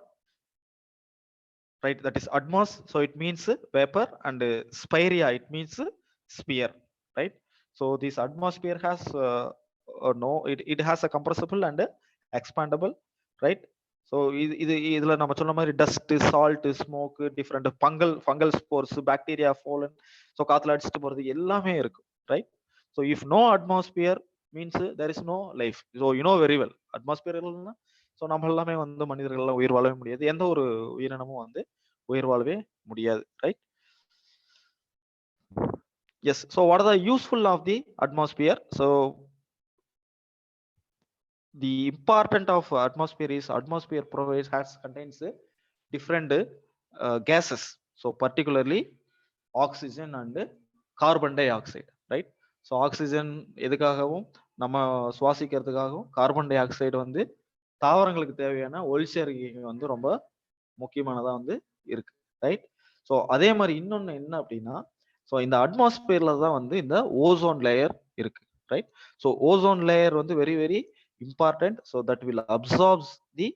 right, that is atmos, so it means vapor, and spirea it means sphere, right. So this atmosphere has no it has a compressible and expandable, right. So இதுல நம்ம சொன்ன மாதிரி dust, salt, smoke, different fungal spores, bacteria, pollen, so காத்துல அடிச்சிட்டு போறது எல்லாமே இருக்கும், right. So if no atmosphere means there is no life. So you know very well atmosphere இல்லைன்னா ஸோ நம்ம எல்லாமே வந்து மனிதர்கள் எல்லாம் உயிர் வாழவே முடியாது, எந்த ஒரு உயிரினமும் வந்து உயிர் வாழவே முடியாது, right. Yes. So what are the useful of the atmosphere. So the important of atmosphere is atmosphere provides contains different gases, so particularly oxygen and carbon dioxide, right. So oxygen எதுக்காகவும் நம்ம சுவாசிக்கிறதுக்காகவும், கார்பன் டை ஆக்சைடு வந்து தாவரங்களுக்கு தேவையான ஒளிச்சேர்க்கைக்கு வந்து ரொம்ப முக்கியமானதா வந்து இருக்கு. ரைட். ஸோ அதே மாதிரி இன்னொன்னு என்ன அப்படின்னா, ஸோ இந்த அட்மாஸ்பியர்ல தான் வந்து இந்த ஓசோன் லேயர் இருக்கு. ரைட். ஸோ ஓசோன் லேயர் வந்து very very important. So that will absorbs the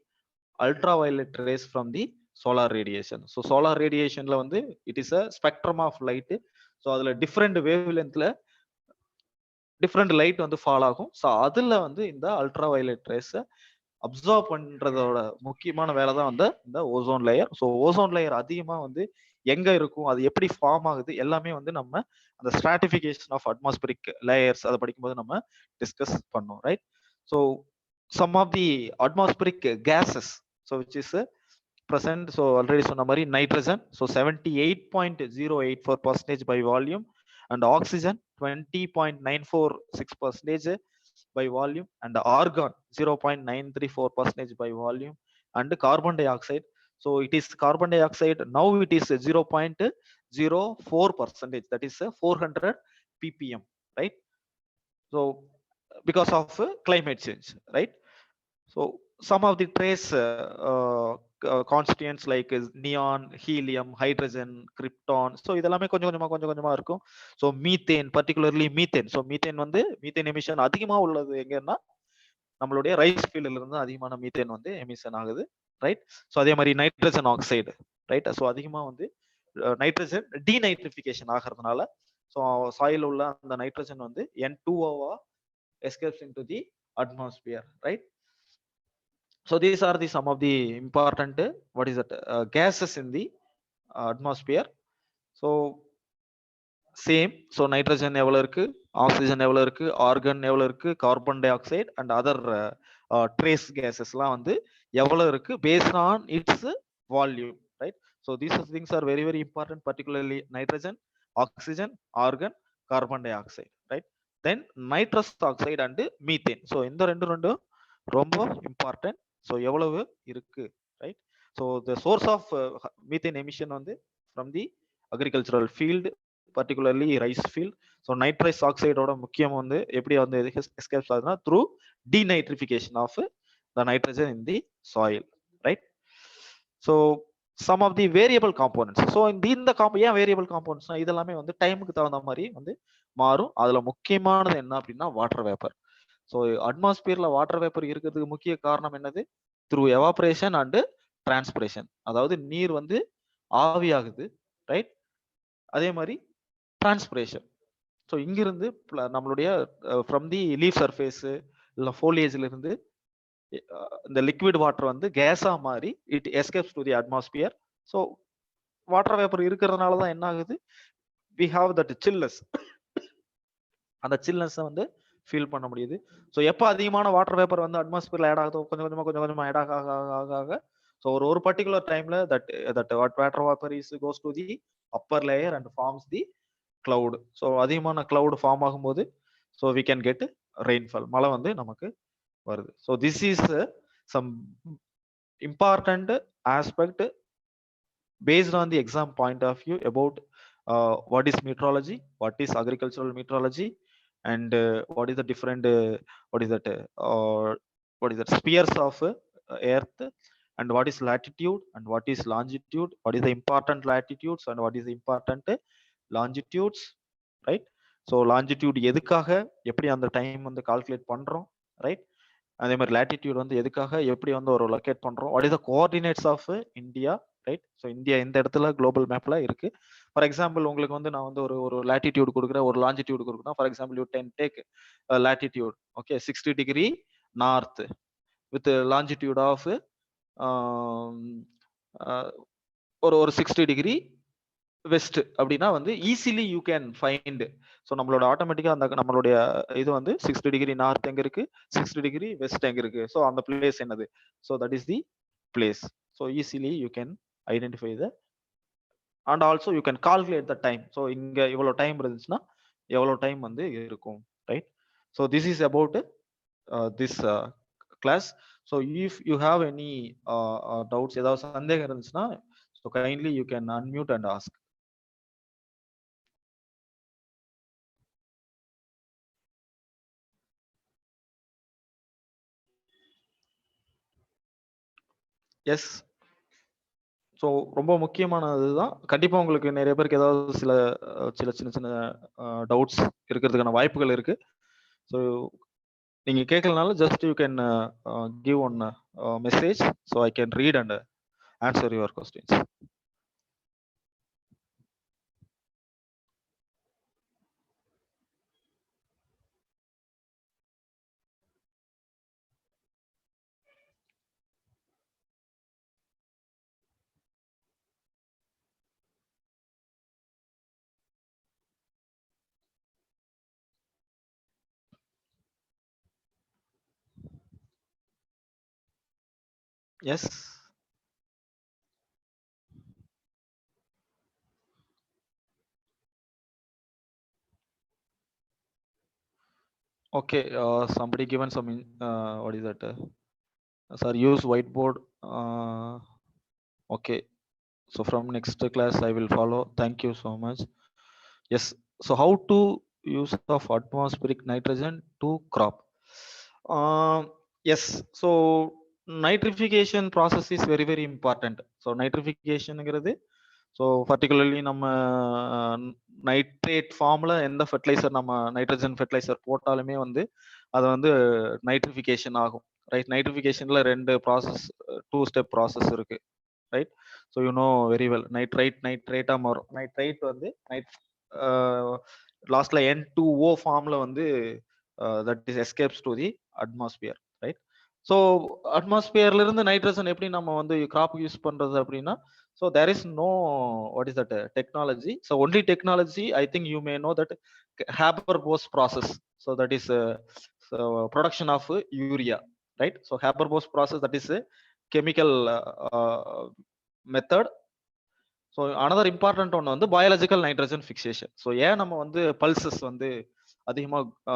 ultraviolet rays from the solar radiation. So solar radiationல வந்து it is a spectrum of light. So அதுல different wavelengthல different light வந்து ஃபால் ஆகும். ஸோ அதுல வந்து இந்த ultraviolet rays அப்சார்ப் பண்றதோட முக்கியமான வேலை தான் வந்து இந்த ozone layer. So ozone layer அதிகமா வந்து எங்க இருக்கும், அது எப்படி ஃபார்ம் ஆகுது, எல்லாமே வந்து நம்ம அந்த ஸ்ட்ராட்டிஃபிகேஷன் ஆஃப் அட்மாஸ்பரிக் லேயர்ஸ் அதை படிக்கும்போது நம்ம டிஸ்கஸ் பண்ணோம். Right. So some of the atmospheric gases so which is present. So already சொன்ன மாதிரி nitrogen so 78.084% by volume and oxygen 20.946% by volume and argon 0.934% by volume and carbon dioxide. So it is carbon dioxide now it is 0.04%, that is 400 ppm, right? So because of climate change, right? So some of the trace constituents like neon, helium, hydrogen, krypton. So இதெல்லாமே கொஞ்சம் கொஞ்சமா இருக்கும். So methane, particularly methane. So methane வந்து methane emission அதிகமா உள்ளது எங்கன்னா நம்மளுடைய ரைஸ் ஃபீல்ட்ல இருந்து அதிகமான மீத்தேன் வந்து எமிஷன் ஆகுது. ரைட். ஸோ அதே மாதிரி நைட்ரஜன் ஆக்சைடு. ரைட். ஸோ அதிகமா வந்து நைட்ரஜன் டீநைட்ரிஃபிகேஷன் ஆகிறதுனால ஸோ சாயில் உள்ள அந்த நைட்ரஜன் வந்து N2O escapes into the atmosphere. Right. So these are the some of the important what is that gases in the atmosphere. So same. So nitrogen எவ்வளவு இருக்கு, ஆக்சிஜன் எவ்வளவு இருக்கு, ஆர்கன் எவ்வளவு இருக்கு, carbon dioxide and other trace கேசஸ்லாம் வந்து எவ்வளவு இருக்கு based on its volume. Right. So these things are very very important, particularly nitrogen, oxygen, argon, carbon dioxide. Right. Then nitrous oxide and methane. So இந்த ரெண்டும் ரொம்ப இம்பார்ட்டன்ட். ஸோ எவ்வளவு இருக்கு. Right. So the source of methane emission வந்து from the agricultural field, particularly rice field. So nitrous ஆக்சைடோட முக்கியம் வந்து எப்படி வந்து எஸ்கேப்ஸ் ஆகுதுன்னா through denitrification of the nitrogen in the soil. Right. So some of the variable components. So இந்த ஏன் வேரியபிள் காம்போனன்ட்ஸ்னா இதெல்லாமே வந்து டைமுக்கு தகுந்த மாதிரி வந்து மாறும். அதுல முக்கியமானது என்ன அப்படின்னா வாட்டர் வேப்பர். ஸோ அட்மாஸ்பியர்ல வாட்டர் வேப்பர் இருக்கிறதுக்கு முக்கிய காரணம் என்னது? Through evaporation and transpiration. அதாவது நீர் வந்து ஆவியாகுது. ரைட். அதே மாதிரி டிரான்ஸ்பிரேஷன். ஸோ இங்கிருந்து நம்மளுடைய ஃப்ரம் தி லீஃப் சர்ஃபேஸ் இல்லை ஃபோலியேஜ்ல இருந்து இந்த லிக்விட் வாட்டர் வந்து கேஸா மாறி it escapes to the atmosphere. So water vapour இருக்கிறதுனால தான் என்ன ஆகுது, வி ஹாவ் தட் சில்னஸ். அந்த சில்னஸை வந்து ஃபீல் பண்ண முடியுது. ஸோ எப்போ அதிகமான வாட்டர் வேப்பர் வந்து அட்மாஸ்பியர்ல ஆட் ஆகுதோ கொஞ்சம் கொஞ்சமா ஆட் ஆக ஸோ ஒரு பர்டிகுலர் டைம்ல that water vapour is goes to the upper layer and forms the cloud. So அதிகமான கிளவுட் ஃபார்ம் ஆகும்போது so we can get rainfall, மழை வந்து நமக்கு வருது. So this is some important aspect based on the exam point of view about what is meteorology, what is agricultural meteorology, and what is the different what is that spheres of earth, and what is latitude and what is longitude, what is the important latitudes and what is the important longitudes. Right. So longitude எதுக்காக எப்படி அந்த டைம் வந்து கால்குலேட் பண்றோம். ரைட். அதே மாதிரி latitude வந்து எதுக்காக எப்படி வந்து ஒரு லொகேட் பண்றோம், what is the coordinates of India. Right. So India இந்த இடத்துல குளோபல் மேப்ல இருக்கு. ஃபார் எக்ஸாம்பிள் உங்களுக்கு வந்து நான் வந்து ஒரு லேட்டிடியூட் கொடுக்குறேன், ஒரு லாஞ்சிடியூட் கொடுக்குறேன். For example you can take latitude okay 60 degree north with longitude of ஒரு 60 டிகிரி வெஸ்ட் அப்படின்னா வந்து easily you can find. So நம்மளோட ஆட்டோமேட்டிக்கா அந்த நம்மளுடைய இது வந்து 60 டிகிரி நார்த் எங்க இருக்கு, 60 டிகிரி வெஸ்ட் எங்க இருக்கு, ஸோ அந்த பிளேஸ் என்னது, so that is the place. So easily you can identify the and also you can calculate the time. So இங்க இவ்வளோ டைம் இருந்துச்சுன்னா எவ்வளோ டைம் வந்து இருக்கும். Right. So this is about this class. So if you have any doubts, ஏதாவது சந்தேகம் இருந்துச்சுன்னா so kindly you can unmute and ask. Yes. So ரொம்ப முக்கியமானது தான். கண்டிப்பா உங்களுக்கு நிறைய பேருக்கு ஏதாவது சில சின்ன சின்ன டவுட்ஸ் இருக்கிறதுக்கான வாய்ப்புகள் இருக்கு. ஸோ நீங்க கேட்கலனாலும் just you can give one message so I can read and answer your questions. Yes. Okay, somebody given some what is that? Sir, use whiteboard. Okay, so from next class I will follow. Thank you so much. Yes. So how to use of atmospheric nitrogen to crop? Yes. So nitrification process is very very important. So nitrification ங்கிறது ஸோ பர்டிகுலர்லி நம்ம நைட்ரேட் ஃபார்ம்ல எந்த ஃபெர்டிலைசர் நம்ம நைட்ரஜன் ஃபெர்டிலைசர் போட்டாலுமே வந்து அது வந்து நைட்ரிஃபிகேஷன் ஆகும். ரைட். நைட்ரிஃபிகேஷன்ல 2 ப்ராசஸ் 2 ஸ்டெப் ப்ராசஸ் இருக்கு. Right. So you know very well நைட்ரேட்டா மாறும். நைட்ரைட் வந்து லாஸ்ட்ல N2O ஃபார்ம்ல வந்து that is escapes to the atmosphere. Right. So அட்மாஸ்பியர்ல இருந்து நைட்ரஜன் எப்படி நம்ம வந்து கிராப் யூஸ் பண்றது அப்படின்னா, so there is no what is that technology. So only technology I think you may know that Haber-Bosch process. So that is so production of urea, right? So Haber-Bosch process, that is a chemical method. So another important ஒன்று வந்து பயாலஜிக்கல் நைட்ரஜன் ஃபிக்சேஷன். ஸோ ஏன் நம்ம வந்து பல்சஸ் வந்து அதிகமாக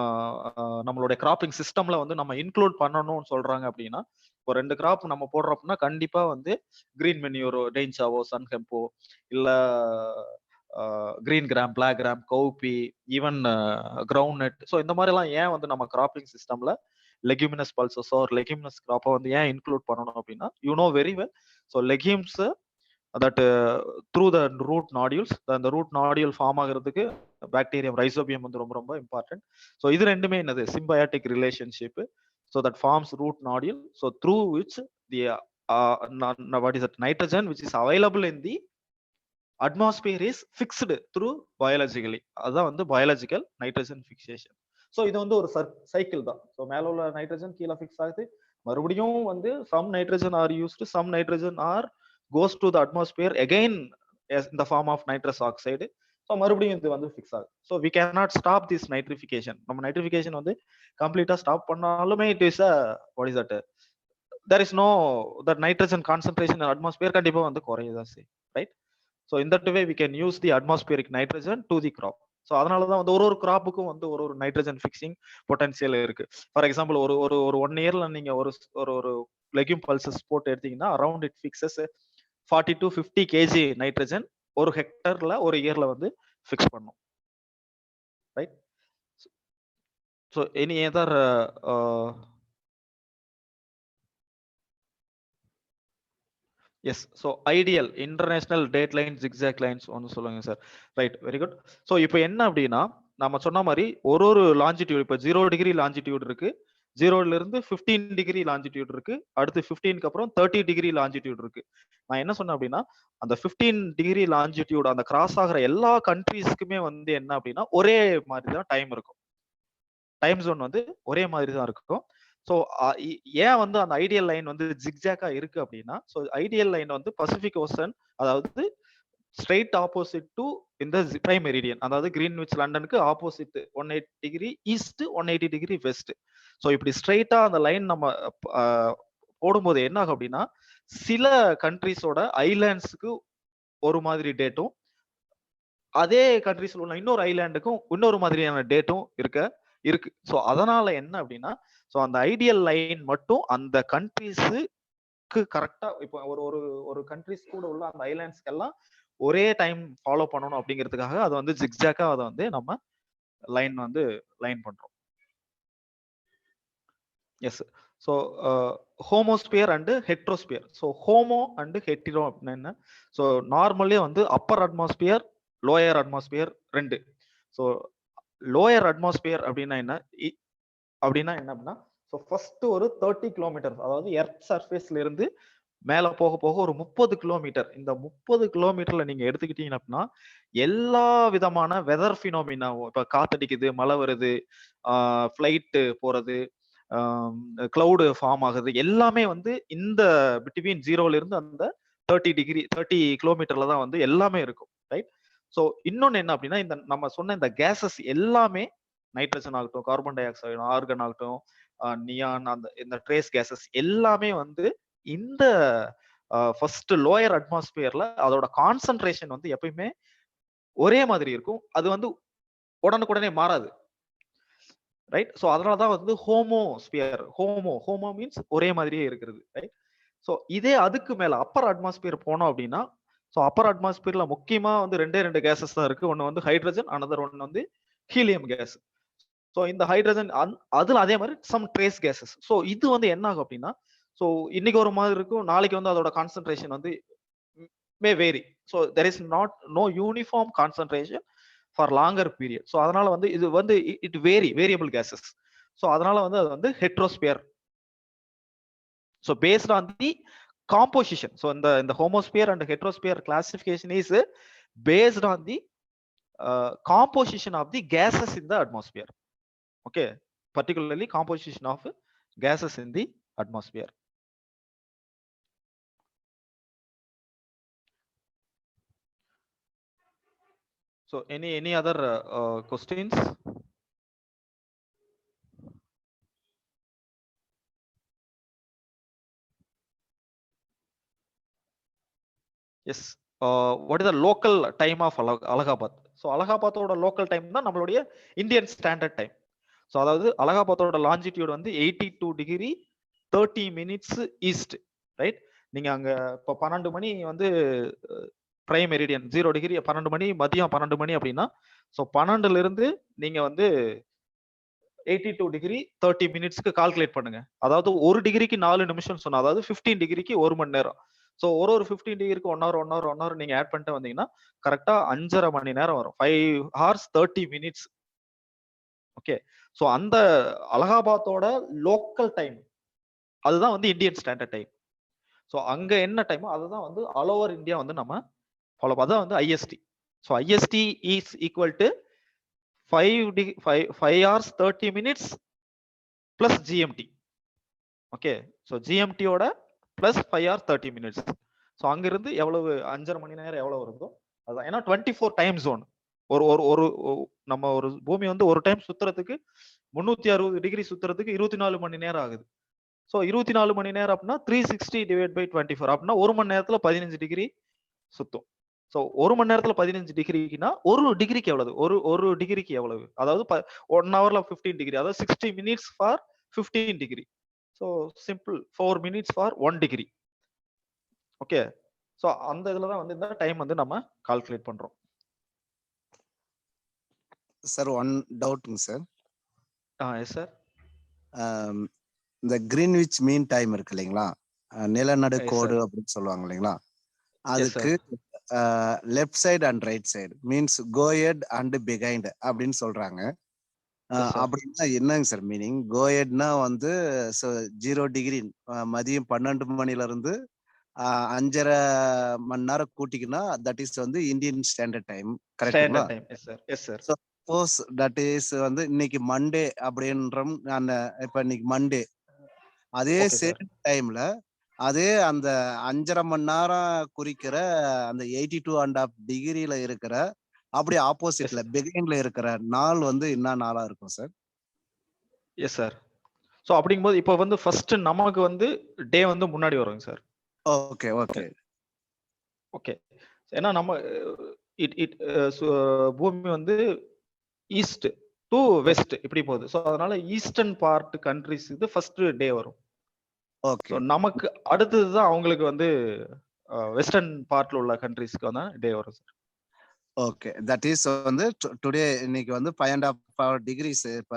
நம்மளுடைய கிராப்பிங் சிஸ்டம்ல வந்து நம்ம இன்க்ளூட் பண்ணணும்னு சொல்றாங்க அப்படின்னா, இப்போ 2 கிராப் நம்ம போடுறோம் அப்படின்னா கண்டிப்பா வந்து கிரீன் மென்யூரோ, டெயின்சாவோ, சன்ஹெம்போ, இல்ல green gram, black gram, cowpea, even groundnut. So இந்த மாதிரி எல்லாம் ஏன் வந்து நம்ம கிராப்பிங் சிஸ்டம்ல லெக்யூமினஸ் பல்சஸோ லெக்யூமினஸ் கிராப்பை வந்து ஏன் இன்க்ளூட் பண்ணணும் அப்படின்னா, you know very well. So legumes that through the root nodules, the root nodule form ஆகிறதுக்கு bacterium rhizobium வந்து ரொம்ப ரொம்ப important. so இது ரெண்டுமே என்னது symbiotic relationship. so that forms root nodule, so through which the what is that nitrogen which is available in the atmosphere is fixed through biologically. அதான் வந்து biological nitrogen fixation. so இது வந்து ஒரு சைக்கிள் தான். so மேல உள்ள நைட்ரஜன் கீழே ஃபிக்ஸ் ஆகுது, மறுபடியும் வந்து some nitrogen are used, some nitrogen are goes to the atmosphere again as in the form of nitrous oxide. so மறுபடியும் இது வந்து ஃபிக்ஸ் ஆகுது. so we cannot stop this nitrification. நம்ம nitrification வந்து கம்ப்ளீட்டா ஸ்டாப் பண்ணாலுமே it is a what is that, there is no that nitrogen concentration in atmosphere கண்டிப்பா வந்து குறையதான் செய்யும். Right. so in that way we can use the atmospheric nitrogen to the crop. So அதனால தான் வந்து ஒரு கிராப்புக்கும் வந்து ஒரு நைட்ரஜன் ஃபிக்சிங் பொட்டன்சியல் இருக்கு. ஃபார் எக்ஸாம்பிள் ஒரு ஒரு ஒரு 1 இயர்ல நீங்க ஒரு ஒரு லெக்யூம் பல்சஸ் போட்டு எடுத்தீங்கன்னா around it fixes 40 to 50 kg nitrogen ஒரு ஹெக்டர்ல ஒரு இயர்ல வந்து ஃபிக்ஸ் பண்ணும். Right. So any other yes. So ideal international date line zigzag lines ஒன்று சொல்லுங்க sir. Right, very good. So இப்போ என்ன அப்படின்னா, நம்ம சொன்ன மாதிரி ஒரு லாஞ்சிடியூட், இப்போ 0 டிகிரி லாஞ்சிடியூட் இருக்கு, 0ல இருந்து 15 டிகிரி லாஞ்சிடியூட் இருக்கு, அடுத்து 15க்கு அப்புறம் 30 டிகிரி லாஞ்சிடியூட் இருக்கு. நான் என்ன சொன்னேன் அப்படின்னா, அந்த 15 டிகிரி லாஞ்சிடியூட் அந்த கிராஸ் ஆகிற எல்லா கண்ட்ரீஸ்க்குமே வந்து என்ன அப்படின்னா ஒரே மாதிரி தான் டைம் இருக்கும். டைம் ஜோன் வந்து ஒரே மாதிரி தான் இருக்கும். ஸோ ஏன் வந்து அந்த ஐடியல் லைன் வந்து ஜிக்ஜாக்கா இருக்கு அப்படின்னா, ஸோ ஐடியல் லைன் வந்து பசிபிக் ஓசன், அதாவது ஸ்ட்ரெயிட் ஆப்போசிட் டு இந்த பிரைம் மெரிடியன், அதாவது கிரீன்விச் லண்டனுக்கு opposite 180 degree east, 180 degree west. So இப்படி ஸ்ட்ரெயிட்டா அந்த லைன் நம்ம போடும்போது என்ன ஆகும் அப்படின்னா, சில கண்ட்ரிஸோட ஐலாண்ட்ஸுக்கு ஒரு மாதிரி டேட்டும், அதே கண்ட்ரிஸ்ல உள்ள இன்னொரு ஐலாண்டுக்கும் இன்னொரு மாதிரியான டேட்டும் இருக்கு. ஸோ அதனால என்ன அப்படின்னா, ஸோ அந்த ஐடியல் லைன் மட்டும் அந்த கண்ட்ரிஸுக்கு கரெக்டா, இப்போ ஒரு கண்ட்ரிஸ் கூட உள்ள அந்த ஐலாண்ட்ஸ்க்கு எல்லாம் ஒரே டைம் ஃபாலோ பண்ணணும் அப்படிங்கிறதுக்காக அதை வந்து ஜிக்ஜாக்கா அதை வந்து நம்ம லைன் பண்றோம். Yes. So homosphere and heterosphere. So homo and hetero அப்படின்னா என்ன? ஸோ நார்மலி வந்து அப்பர் அட்மாஸ்பியர், லோயர் அட்மாஸ்பியர் ரெண்டு. ஸோ லோயர் அட்மாஸ்பியர் அப்படின்னா என்ன அப்படின்னா ஸோ ஃபர்ஸ்ட் ஒரு 30 கிலோமீட்டர், அதாவது எர்த் சர்ஃபேஸ்ல இருந்து மேல போக போக ஒரு 30 கிலோமீட்டர். இந்த 30 கிலோமீட்டர்ல நீங்க எடுத்துக்கிட்டீங்க அப்படின்னா எல்லா விதமான வெதர் பினோமினா, இப்ப காத்தடிக்குது, மழை வருது, ஃபிளைட் போறது, கிளவுடு ஃபார்ம் ஆகுது, எல்லாமே வந்து இந்த பிட்வீன் 0ல இருந்து அந்த 30 கிலோமீட்டர்ல தான் வந்து எல்லாமே இருக்கும். ரைட். ஸோ இன்னொன்னு என்ன அப்படின்னா, இந்த நம்ம சொன்ன இந்த கேசஸ் எல்லாமே, நைட்ரஜன் ஆகட்டும், கார்பன் டை ஆக்சைடு, ஆர்கன் ஆகட்டும், நியான், அந்த இந்த ட்ரேஸ் கேசஸ் எல்லாமே வந்து இந்த ஃபர்ஸ்ட் லோயர் அட்மாஸ்பியர்ல அதோட கான்சென்ட்ரேஷன் வந்து எப்பயுமே ஒரே மாதிரி இருக்கும். அது வந்து உடனுக்குடனே மாறாது. ரைட். ஸோ அதனாலதான் வந்து ஹோமோஸ்பியர், ஹோமோ மீன்ஸ் ஒரே மாதிரியே இருக்கிறது. ரைட். ஸோ இதே அதுக்கு மேல அப்பர் அட்மாஸ்பியர் போனோம் அப்படின்னா, ஸோ அப்பர் அட்மாஸ்பியர்ல முக்கியமா வந்து ரெண்டே கேசஸ் தான் இருக்கு. ஒன்னு வந்து ஹைட்ரஜன், அனதர் ஒன்னு வந்து ஹீலியம் கேஸ். ஸோ இந்த ஹைட்ரஜன் அதுல அதே மாதிரி சம் ட்ரேஸ் கேசஸ். ஸோ இது வந்து என்ன ஆகும் அப்படின்னா, ஸோ இன்னைக்கு ஒரு மாதிரி இருக்கும், நாளைக்கு வந்து அதோட கான்சென்ட்ரேஷன் வந்து may vary. So there is no uniform concentration for longer period. So அதனால வந்து இது வந்து இட் வேரியபிள் கேசஸ். ஸோ அதனால வந்து அது வந்து heterosphere. So based on the composition. So இந்த homosphere and heterosphere classification is based on the composition of the gases in the atmosphere. Okay, particularly composition of gases in the atmosphere. So any other questions? Yes. What is the local time of Allahabad? So Allahabad local time தான் நம்மளுடைய இந்தியன் ஸ்டாண்டர்ட் டைம். ஸோ அதாவது அலகாபாத்தோட லாஞ்சிடியூட் வந்து 82 டிகிரி 30 மினிட்ஸ் ஈஸ்ட். ரைட். நீங்க அங்க இப்போ 12 மணி வந்து பிரைம் மெரிடியன், 0 டிகிரி 12 மணி, மதியம் 12 மணி அப்படின்னா, ஸோ 12ல இருந்து நீங்க வந்து 82 டிகிரி 30 மினிட்ஸ்க்கு கால்குலேட் பண்ணுங்க. அதாவது ஒரு டிகிரிக்கு 4 நிமிஷம் சொன்னா, அதாவது 15 டிகிரிக்கு 1 மணி நேரம். ஸோ ஒரு 15 டிகிரிக்கு 1 ஹவர் நீங்க ஆட் பண்ணிட்டு வந்தீங்கன்னா கரெக்டா 5.5 மணி நேரம் வரும். 5 hours 30 மினிட்ஸ். ஓகே. ஸோ அந்த அலகாபாத்தோட லோக்கல் டைம் அதுதான் வந்து இந்தியன் ஸ்டாண்டர்ட் டைம். ஸோ அங்க என்ன டைமோ அதுதான் வந்து ஆல் ஓவர் இந்தியா வந்து நம்ம ஃபாலோ. அதான் வந்து IST. So IST is equal to 5 hours 30 minutes plus GMT. Okay. So ஜிஎம்டியோட பிளஸ் 5 hours 30 minutes. ஸோ அங்கிருந்து எவ்வளவு 5.5 மணி நேரம் எவ்வளவு வருதோ அதுதான். ஏன்னா 24 டைம் ஜோன். ஒரு நம்ம ஒரு பூமி வந்து ஒரு டைம் சுத்துறதுக்கு 360 டிகிரி சுத்துறதுக்கு 24 மணி நேரம் ஆகுது. ஸோ 24 மணி நேரம் அப்படின்னா 360 டிவைட் பை 24 அப்படின்னா ஒரு மணி நேரத்துல 15 டிகிரி சுத்தும். ஸோ ஒரு மணி நேரத்துல 15 டிகிரிக்குன்னா ஒரு டிகிரிக்கு எவ்வளவு? ஒரு டிகிரிக்கு எவ்வளவு? அதாவது 1 hourல 15 டிகிரி, அதாவது 60 minutes for 15 degree. So simple 4 minutes for 1 degree. Okay. So அந்த இதுல தான் வந்து இந்த டைம் வந்து நம்ம கால்குலேட் பண்றோம். சார் ஒன் டவுட்டுங்க சார். Yes sir. இந்த கிரீன்விச் மீன் டைம் இருக்கு இல்லைங்களா, நிலநடு கோடு அப்படின்னு சொல்லுவாங்க இல்லைங்களா, அதுக்கு left side and right side means கோயட் அண்ட் பிகைண்ட் அப்படின்னு சொல்றாங்க. அப்படின்னா என்னங்க சார் மீனிங்? கோயட்னா வந்து 0 டிகிரி மதியம் 12 மணில இருந்து 5.5 மணி நேரம் கூட்டிக்கினா தட் இஸ் வந்து இந்தியன் ஸ்டாண்டர்ட் டைம். கரெக்ட்டுங்களா? சப்போஸ் தட் இஸ் வந்து இன்னைக்கு மண்டே அப்படின்ற அந்த இப்ப இன்னைக்கு மண்டே அதே சேம் டைம்ல அதே அந்த 5.5 மணி நேரம் குறிக்கிற அந்த 82.5 டிகிரில இருக்கிற அப்படி ஆப்போசிட்ல பிகைன்ல இருக்கிற நாள் வந்து என்ன நாளா இருக்கும் சார்? Yes sir. ஸோ அப்படிங்கும்போது இப்போ வந்து ஃபர்ஸ்ட் நமக்கு வந்து டே வந்து முன்னாடி வருங்க சார். Okay okay okay. ஏன்னா நம்ம பூமி வந்து ஈஸ்ட் டு வெஸ்ட் இப்படி போகுது. ஸோ அதனால ஈஸ்டர்ன் பார்ட் கண்ட்ரிஸ் இது ஃபர்ஸ்ட் டே வரும். ஓகே. நமக்கு அடுத்தது தான் அவங்களுக்கு வந்து வெஸ்டர்ன் பார்ட்ல உள்ள கண்ட்ரிஸ்க்கு வந்து டே வரும் சார். ஓகே, தட் இஸ் வந்து டுடே இன்னைக்கு வந்து 5.5 degrees. இப்ப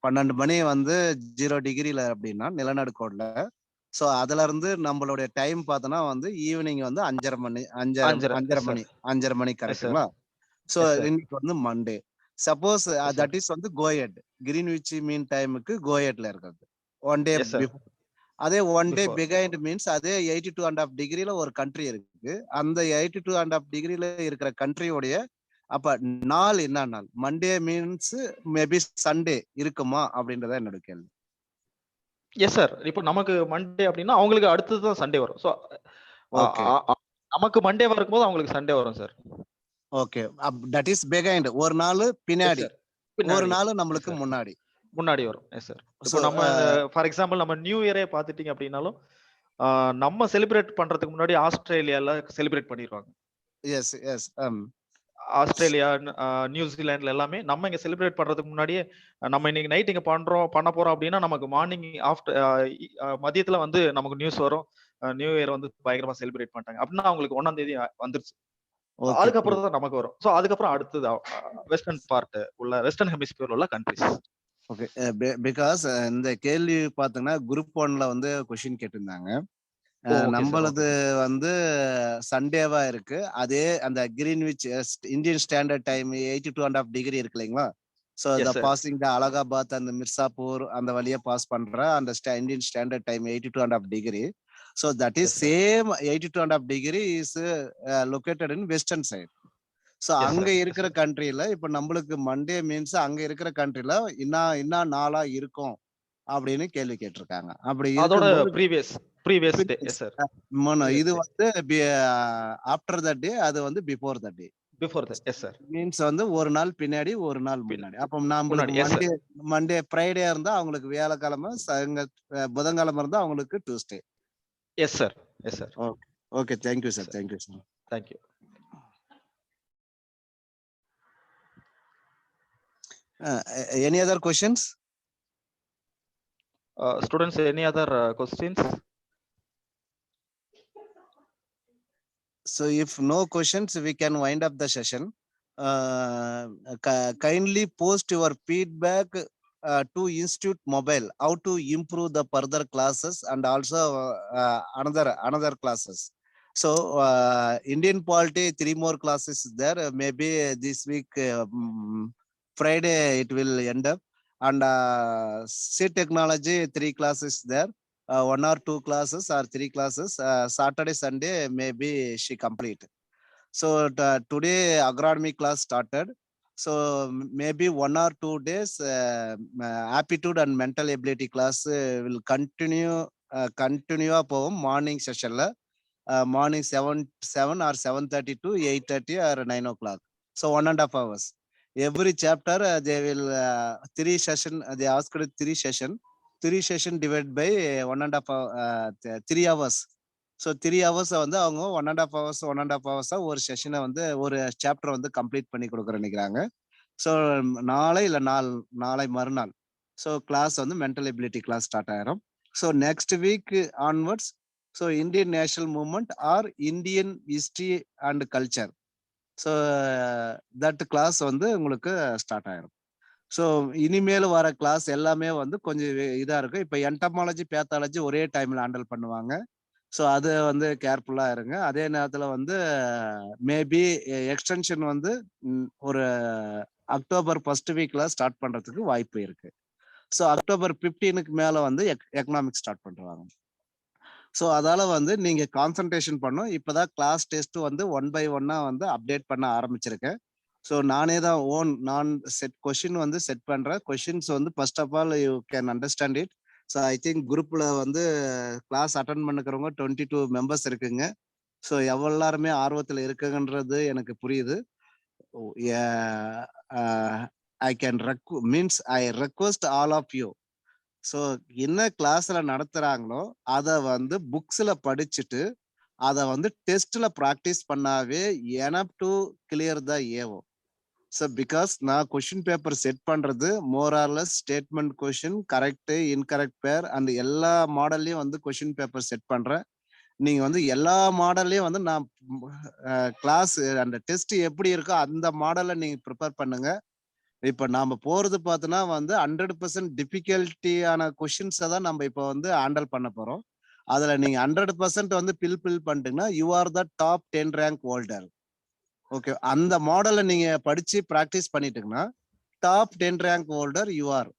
12 மணி வந்து 0 டிகிரில அப்படின்னா நிலநடுக்கோட்ல. ஸோ அதுல இருந்து நம்மளுடைய டைம் பார்த்தோன்னா வந்து ஈவினிங் வந்து 5:30 மணி 5:30. 5:30 எஸ் சார். மணி 5:30 மணி எஸ் சார். கரெக்ட்டுங்களா? So yes sir. இன்னைக்கு வந்து Monday. Suppose yes sir. That is வந்து கோயட் கிரீன்விச் மீன் டைமுக்கு கோயட்ல இருக்கிறது. One day yes sir. அதே one day before. Behind means அதே 82.5 டிகிரில ஒரு கண்ட்ரி இருக்கு. அந்த 82.5 டிகிரில இருக்கிற கண்ட்ரியோடைய அப்ப நாள் என்ன நாள்? மண்டே மீன்ஸ் மேபி சண்டே இருக்குமா அப்படின்றத என்னோட கேள்வி. Yes sir. இப்போ நமக்கு மண்டே அப்படின்னா அவங்களுக்கு அடுத்தது தான் சண்டே வரும். ஸோ ஓகே நமக்கு மண்டேவா இருக்கும்போது அவங்களுக்கு சண்டே வரும் sir. Okay, that is behind ஒரு நாள் எஸ் பின்னாடி, சார். ஒரு பின்னாடி. நாள் எஸ் நம்மளுக்கு சார். முன்னாடி. முன்னாடி வரும். Yes sir. ஸோ இப்போ நம்ம ஃபார் எக்ஸாம்பிள் நம்ம நியூ இயரே பார்த்துட்டீங்க அப்படின்னாலும் நம்ம செலிப்ரேட் பண்றதுக்கு முன்னாடி ஆஸ்திரேலியால செலிப்ரேட் பண்ணிடுவாங்க. எஸ் எஸ் ஆஸ்திரேலியா, நியூசிலாந்துல எல்லாமே நம்ம இங்க செலிப்ரேட் பண்றதுக்கு முன்னாடியே நம்ம இன்னைக்கு நைட் இங்க பண்ண போறோம் அப்படின்னா நமக்கு மார்னிங் ஆஃப்டர் மதியத்துல வந்து நமக்கு நியூஸ் வரும். நியூ இயர் வந்து பயங்கரமா செலிப்ரேட் பண்ணிட்டாங்க அப்படின்னா அவங்களுக்கு 1ஆம் தேதி வந்துருச்சு. ஓகே அதுக்கப்புறம் தான் நமக்கு வரும். ஸோ அதுக்கப்புறம் அடுத்தது வெஸ்டர்ன் பார்ட் உள்ள வெஸ்டர்ன் ஹெமிஸ்பியர் உள்ள கண்ட்ரிஸ். ஓகே, பிகாஸ் இந்த கேள்வி பார்த்தீங்கன்னா குரூப் 1ல வந்து கொஸ்டின் கேட்டிருந்தாங்க. நம்மளது வந்து சண்டேவா இருக்கு. அதே அந்த Greenwich Indian standard time 82.5 degree இருக்கு இல்லைங்களா? So Yes, the sir. Passing the Allahabad அந்த மிர்சாப்பூர் அந்த வழியா பாஸ் பண்ற அந்த Indian standard time 82.5 degree. So that is Yes, sir. Same 82.5 degree is located in western side. So Yes, அங்க sir. Yes, இருக்கிற sir. கண்ட்ரில இப்ப நம்மளுக்கு மண்டே மீன்ஸ் அங்க இருக்கிற கண்ட்ரில என்ன நாளா இருக்கும் அப்படின்னு கேள்வி கேட்டிருக்காங்க. அப்படி அதோட இருக்கும்போது ப்ரீவியஸ் டே. Yes sir. இது வந்து ஆஃப்டர் த டே, அது வந்து before the day. Before that. Yes sir. Means வந்து ஒரு நாள் பின்னாடி ஒரு நாள் முன்னாடி. அப்போ நம்மளுக்கு முன்னாடி. Yes sir. மண்டே ஃப்ரைடே இருந்தா அவங்களுக்கு வியாழக்கிழமை, புதன்கிழமை இருந்தா அவங்களுக்கு Tuesday. Yes sir. Yes sir. Okay okay, thank you sir, thank you sir. Thank you. Any other questions? Students, any other questions? So if no questions, we can wind up the session. Kindly post your feedback to Institute Mobile, how to improve the further classes and also another classes. So Indian Polity, 3 more classes there. Maybe this week, Friday, it will end up. And C technology, 3 classes there. 1 or 2 classes or 3 classes. Saturday, Sunday, maybe she complete. So today agronomy class started. So maybe 1 or 2 days aptitude and mental ability class will continue போகும் morning sessionல. Morning 7 or 7:30 to 8:30 or 9 o'clock. So 1.5 hours. Every chapter they will 3 session. They asked 3 session. 3 session divided by 1.5 3 hours. So 3 hours வந்து அவங்க 1.5 hours ஒரு செஷனை வந்து ஒரு சாப்டர் வந்து கம்ப்ளீட் பண்ணி கொடுக்குற நினைக்கிறாங்க. ஸோ நாளை மறுநாள் ஸோ கிளாஸ் வந்து மென்டல் எபிலிட்டி கிளாஸ் ஸ்டார்ட் ஆயிரும். So next week onwards so Indian national movement or Indian history and culture. So that class வந்து உங்களுக்கு ஸ்டார்ட் ஆயிரும். ஸோ இனிமேல் வர கிளாஸ் எல்லாமே வந்து கொஞ்சம் இதாக இருக்கும். இப்போ என்டமாலஜி பேத்தாலஜி ஒரே டைமில் ஹேண்டில் பண்ணுவாங்க. ஸோ அது வந்து கேர்ஃபுல்லாக இருங்க. அதே நேரத்தில் வந்து மேபி எக்ஸ்டென்ஷன் வந்து ஒரு அக்டோபர் ஃபர்ஸ்ட் வீக்ல ஸ்டார்ட் பண்ணுறதுக்கு வாய்ப்பு இருக்கு. ஸோ அக்டோபர் 15க்கு மேலே வந்து எக்கனாமிக்ஸ் ஸ்டார்ட் பண்ணுறாங்க. ஸோ அதால வந்து நீங்க கான்சன்ட்ரேஷன் பண்ணும். இப்போதான் கிளாஸ் டெஸ்ட் வந்து 1 by 1 வந்து அப்டேட் பண்ண ஆரம்பிச்சிருக்கேன். ஸோ நானே தான் நான் கொஸ்டின் வந்து செட் பண்றேன். கொஸ்டின்ஸ் வந்து first of all you can understand it. So I think குரூப்ல வந்து கிளாஸ் அட்டன் பண்ணுக்கிறவங்க 22 மெம்பர்ஸ் இருக்குங்க. ஸோ எல்லாருமே ஆர்வத்தில் இருக்குங்கன்றது எனக்கு புரியுது. I can I request all of you. So என்ன கிளாஸ்ல நடத்துறாங்களோ அதை வந்து புக்ஸ்ல படிச்சுட்டு அதை வந்து டெஸ்ட்ல ப்ராக்டிஸ் பண்ணாவே enough to clear the AO. So because நான் கொஸ்டின் பேப்பர் செட் பண்றது more or less statement question, correct incorrect pair அந்த எல்லா மாடல்லையும் வந்து கொஸ்டின் பேப்பர் செட் பண்றேன். நீங்க வந்து எல்லா மாடல்லையும் வந்து நான் கிளாஸ் அந்த டெஸ்ட் எப்படி இருக்கோ அந்த மாடலை நீங்க ப்ரிப்பேர் பண்ணுங்க. இப்ப நாம போறது பார்த்தோன்னா வந்து 100% டிஃபிகல்ட்டியான கொஸ்டின்ஸை தான் நம்ம இப்போ வந்து ஹேண்டில் பண்ண போறோம். அதுல நீங்க 100% வந்து ஃபில் பண்ணிட்டீங்கன்னா you are the top 10 rank holder. Okay, அந்த மாடலை நீங்க படிச்சு ப்ராக்டிஸ் பண்ணிட்டீங்கன்னா top 10 rank holder you are.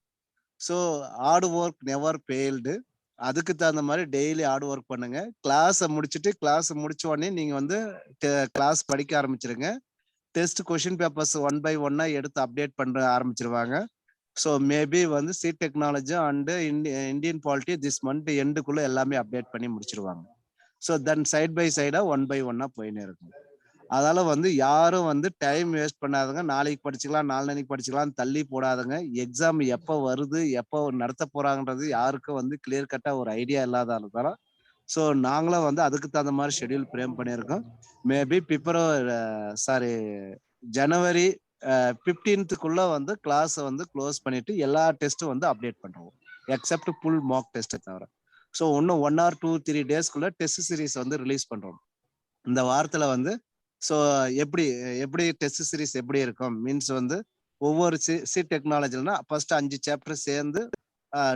So hard work never failed. அதுக்கு தகுந்த மாதிரி டெய்லி ஹார்ட் ஒர்க் பண்ணுங்க. கிளாஸை முடிச்சுட்டு கிளாஸ் முடிச்ச உடனே நீங்க வந்து கிளாஸ் படிக்க ஆரம்பிச்சிருங்க. Test question papers one by ஒன்னா எடுத்து அப்டேட் பண்ண ஆரம்பிச்சிருவாங்க. ஸோ மேபி வந்து சி technology and Indian polity this month எண்டுக்குள்ள எல்லாமே அப்டேட் பண்ணி முடிச்சிருவாங்க. ஸோ தென் சைட் பை சைடா ஒன் பை ஒன்னா போயின்னு இருக்கும். அதனால வந்து யாரும் வந்து டைம் வேஸ்ட் பண்ணாதுங்க. நாளைக்கு படிச்சுக்கலாம், நாளைக்கு படிச்சுக்கலாம் தள்ளி போடாதுங்க. எக்ஸாம் எப்போ வருது, எப்போ நடத்த போறாங்கன்றது யாருக்கும் வந்து கிளியர் கட்டா ஒரு ஐடியா இல்லாததால ஸோ நாங்களும் வந்து அதுக்கு தகுந்த மாதிரி ஷெட்யூல் ஃப்ரேம் பண்ணியிருக்கோம். மேபி ஜனவரி 15க்குள்ள வந்து கிளாஸ் வந்து க்ளோஸ் பண்ணிட்டு எல்லா டெஸ்ட்டும் வந்து அப்டேட் பண்ணுவோம், எக்ஸப்ட் ஃபுல் மார்க் டெஸ்ட்டை தவிர. ஸோ இன்னும் 1 or 2-3 டேஸ்க்குள்ள டெஸ்ட் சீரிஸ் வந்து ரிலீஸ் பண்றோம் இந்த வாரத்துல வந்து. ஸோ எப்படி எப்படி டெஸ்ட் சீரிஸ் எப்படி இருக்கும் மீன்ஸ் வந்து ஒவ்வொரு சி டெக்னாலஜினா ஃபர்ஸ்ட் 5 சாப்டர் சேர்ந்து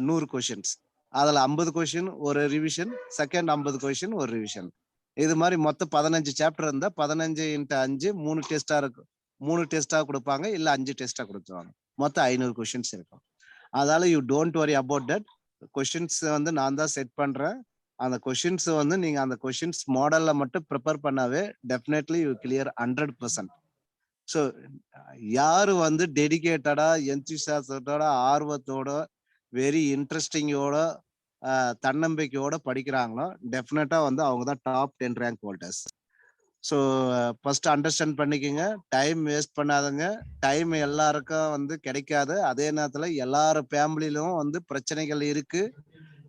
100 கொஷின்ஸ், அதுல 50 கொஷின் ஒரு ரிவிஷன், செகண்ட் 50 கொஷின் ஒரு ரிவிஷன். இது மாதிரி மொத்தம் 15 சாப்டர் இருந்தா 15 × 5 3 டெஸ்டா இருக்கும். 3 டெஸ்டா கொடுப்பாங்க, இல்ல 5 டெஸ்டா கொடுத்துருவாங்க. மொத்தம் 500 கொஷின்ஸ் இருக்கும். அதனால you don't worry about that. Questions வந்து நான் தான் செட் பண்றேன். அந்த கொஷின்ஸ் வந்து நீங்க அந்த கொஷின்ஸ் மாடல்ல மட்டும் ப்ரிப்பேர் பண்ணாவே டெஃபினெட்லி யூ கிளியர் 100%. ஸோ யாரு வந்து டெடிகேட்டடா என்தூசியாசத்தோட ஆர்வத்தோட வெரி இன்ட்ரெஸ்டிங்கோட தன்னம்பிக்கையோட படிக்கிறாங்களோ டெஃபினட்டா வந்து அவங்க தான் top 10 rank holders. So first understand பண்ணிக்கோங்க, டைம் வேஸ்ட் பண்ணாதுங்க. டைம் எல்லாருக்கும் வந்து கிடைக்காது. அதே நேரத்தில் எல்லார் ஃபேமிலியிலும் வந்து பிரச்சனைகள் இருக்கு.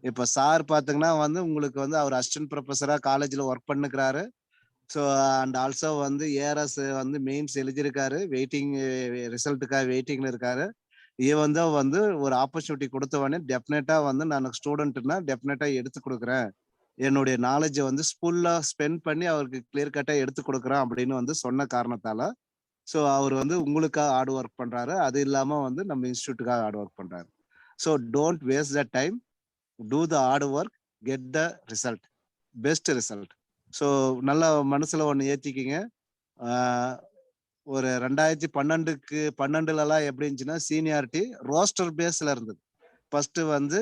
இப்போ சார் பார்த்தீங்கன்னா வந்து உங்களுக்கு வந்து அவர் அசிஸ்டன்ட் ப்ரொஃபஸரா காலேஜில் ஒர்க் பண்ணுக்கிறாரு. ஸோ அண்ட் ஆல்சோ வந்து ஏஆர்எஸ் வந்து மெயின்ஸ் எழுதியிருக்காரு, வெயிட்டிங் ரிசல்ட்டுக்காக வெயிட்டிங்ல இருக்காரு. இவன் தான் வந்து ஒரு ஆப்பர்ச்சுனிட்டி கொடுத்தவொடனே டெஃபினட்டா வந்து நான் ஸ்டூடெண்ட்னா டெஃபினட்டா எடுத்து கொடுக்குறேன், என்னுடைய நாலேஜை வந்து ஸ்கூல்ல ஸ்பெண்ட் பண்ணி அவருக்கு கிளியர் கட்டா எடுத்து கொடுக்குறேன் அப்படின்னு வந்து சொன்ன காரணத்தால ஸோ அவர் வந்து உங்களுக்காக ஹார்ட் ஒர்க் பண்றாரு. அது இல்லாம வந்து நம்ம இன்ஸ்டியூட்டுக்காக ஹார்ட் ஒர்க் பண்றாரு. So don't waste the time, do the hard work, get the result, best result. So நல்லா மனசுல ஒன்று ஏத்திக்கிங்க. ஒரு 2012லலாம் எப்படி இருந்துச்சுன்னா சீனியாரிட்டி ரோஸ்டர் பேஸ்ல இருந்தது. ஃபர்ஸ்ட் வந்து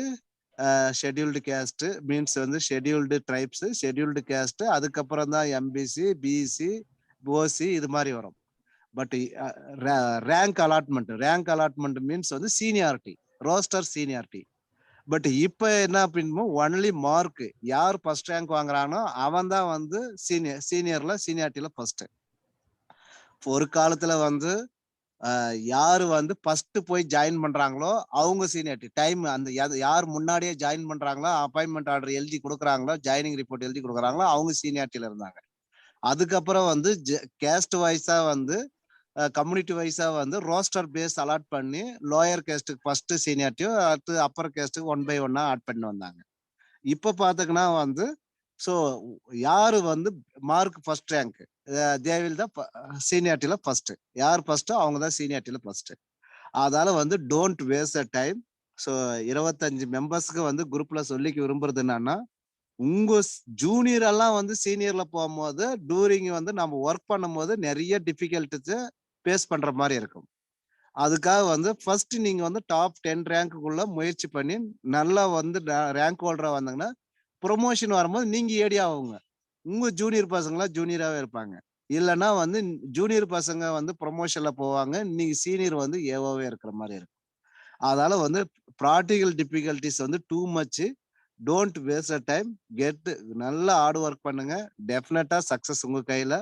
ஷெட்யூல்டு கேஸ்ட் மீன்ஸ் வந்து ஷெட்யூல்டு ட்ரைப்ஸ், ஷெட்யூல்டு கேஸ்ட், அதுக்கப்புறம் தான் எம்பிசி, பிசி, ஓசி இது மாதிரி வரும். பட் ரேங்க் அலாட்மெண்ட் மீன்ஸ் வந்து சீனியாரிட்டி, ரோஸ்டர் சீனியாரிட்டி. பட் இப்ப என்ன அப்படின்னா ஒன்லி மார்க், யார் ஃபர்ஸ்ட் ரேங்க் வாங்குறானோ அவன் தான் வந்து சீனியாரிட்டியில ஃபர்ஸ்ட். ஒரு காலத்துல வந்து யாரு வந்து ஃபர்ஸ்ட் போய் ஜாயின் பண்றாங்களோ அவங்க சீனியாரிட்டி டைம், அந்த யார் முன்னாடியே ஜாயின் பண்றாங்களோ, அப்பாயின்மெண்ட் ஆர்டர் எழுதி கொடுக்குறாங்களோ, ஜாயினிங் ரிப்போர்ட் எழுதி கொடுக்குறாங்களோ அவங்க சீனியாரிட்டியில இருந்தாங்க. அதுக்கப்புறம் வந்து கேஸ்ட் வைஸா வந்து கம்யூனிட்டி வைஸா வந்து ரோஸ்டர் பேஸ் அலாட் பண்ணி லோயர் கேஸ்ட்டுக்கு ஃபர்ஸ்ட் சீனியாரிட்டியும் அடுத்து அப்பர் கேஸ்ட்டுக்கு 1 by 1 ஆட் பண்ணி வந்தாங்க. இப்ப பாத்தீங்கன்னா வந்து ஸோ யாரு வந்து மார்க் ஃபர்ஸ்ட் ரேங்க் தேவில் தான் சீனியாரிட்டியில ஃபர்ஸ்ட், யார் ஃபர்ஸ்டோ அவங்க தான் சீனியாரிட்டியில ஃபர்ஸ்ட். அதனால வந்து don't waste the time. So 25 மெம்பர்ஸ்க்கு வந்து குரூப்ல சொல்லிக்க விரும்புறது என்னன்னா, உங்க ஜூனியர் எல்லாம் வந்து சீனியர்ல போகும்போது டூரிங் வந்து நம்ம ஒர்க் பண்ணும்போது நிறைய டிஃபிகல்ட்டிஸ் ஃபேஸ் பண்ற மாதிரி இருக்கும். அதுக்காக வந்து ஃபர்ஸ்ட் நீங்க வந்து டாப் 10 ரேங்க்குள்ள முயற்சி பண்ணி நல்லா வந்து ரேங்க் ஹோல்டரா வந்தாங்கன்னா ப்ரொமோஷன் வரும்போது நீங்க ஏடி ஆகுங்க. உங்க ஜூனியர் பசங்களா ஜூனியராகவே இருப்பாங்க. இல்லைன்னா வந்து ஜூனியர் பசங்க வந்து ப்ரொமோஷன்ல போவாங்க, நீங்க சீனியர் வந்து ஏவாவே இருக்கிற மாதிரி இருக்கும். அதனால வந்து ப்ராக்டிகல் டிஃபிகல்டிஸ் வந்து too much. Don't waste time, get நல்லா ஹார்ட் ஒர்க் பண்ணுங்க, டெஃபினட்டா சக்சஸ் உங்க கையில.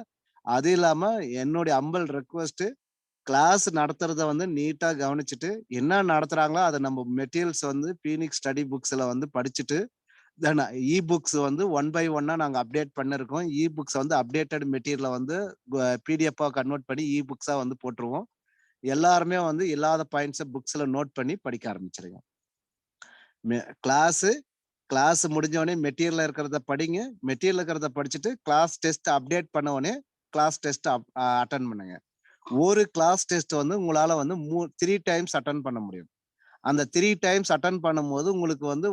அது இல்லாம என்னுடைய அம்பல் ரெக்வஸ்ட், கிளாஸ் நடத்துறத வந்து நீட்டா கவனிச்சுட்டு என்ன நடத்துறாங்களோ அதை நம்ம மெட்டீரியல்ஸ் வந்து பீனிக்ஸ் ஸ்டடி புக்ஸ்ல வந்து படிச்சுட்டு தென் இ புக்ஸ் வந்து 1 by 1 நாங்க அப்டேட் பண்ணிருக்கோம். இ புக்ஸ் வந்து அப்டேட்டட் மெட்டீரியலை வந்து பிடிஎஃப் கன்வெர்ட் பண்ணி இ புக்ஸா வந்து போட்டுருவோம். எல்லாருமே வந்து இல்லாத பாயிண்ட்ஸை புக்ஸ்ல நோட் பண்ணி படிக்க ஆரம்பிச்சிருங்க. கிளாஸ் கிளாஸ் முடிஞ்ச உடனே மெட்டீரியல் இருக்கிறத படிங்க, மெட்டீரியல் இருக்கிறத படிச்சுட்டு கிளாஸ் டெஸ்ட் அப்டேட் பண்ண உடனே கிளாஸ் டெஸ்ட் அட்டன் பண்ணுங்க. ஒரு கிளாஸ் டெஸ்ட் வந்து உங்களால வந்து 3 டைம்ஸ் அட்டன் பண்ண முடியும். அந்த 3 டைம்ஸ் அட்டன் பண்ணும்போது உங்களுக்கு வந்து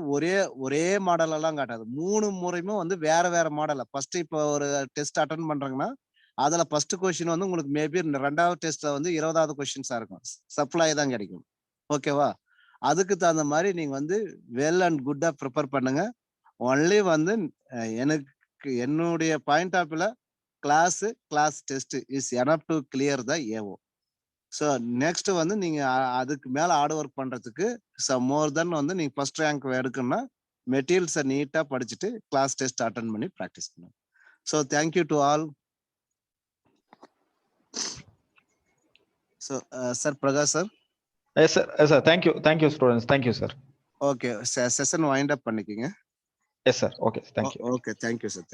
ஒரே மாடல் எல்லாம் காட்டாது. 3 முறையுமே வந்து வேற வேற மாடல். ஃபர்ஸ்ட் இப்போ ஒரு டெஸ்ட் அட்டன் பண்றாங்கன்னா அதுல ஃபர்ஸ்ட் கொஸ்டின் வந்து உங்களுக்கு மேபி 2வது டெஸ்ட்ல வந்து 20வது கொஸ்டின்ஸா இருக்கும். சப்ளை தான் கிடைக்கும். ஓகேவா? அதுக்கு தகுந்த மாதிரி நீங்க வந்து வெல் அண்ட் குட்டா ப்ரிப்பேர் பண்ணுங்க. ஒன்லி வந்து எனக்கு என்னுடைய பாயிண்ட் ஆஃப் வியூல class test is enough to clear the AO. So next வந்து நீங்க அதுக்கு மேல ஹார்ட் ஒர்க் பண்றதுக்கு மோர் தென் வந்து நீங்க ஃபர்ஸ்ட் ரேங்க் எடுக்கணும்னா மெட்டீரியல்ஸை நீட்டா படிச்சுட்டு கிளாஸ் டெஸ்ட் அட்டன் பண்ணி ப்ராக்டிஸ் பண்ணுங்க. So thank you to all. So sir Prakash sir. Yes, sir. Yes, sir. Thank you, students. Thank you, sir. Okay, session wind up பண்ணிக்கங்க. Yes, sir. Okay. Thank you. Okay, thank you sir.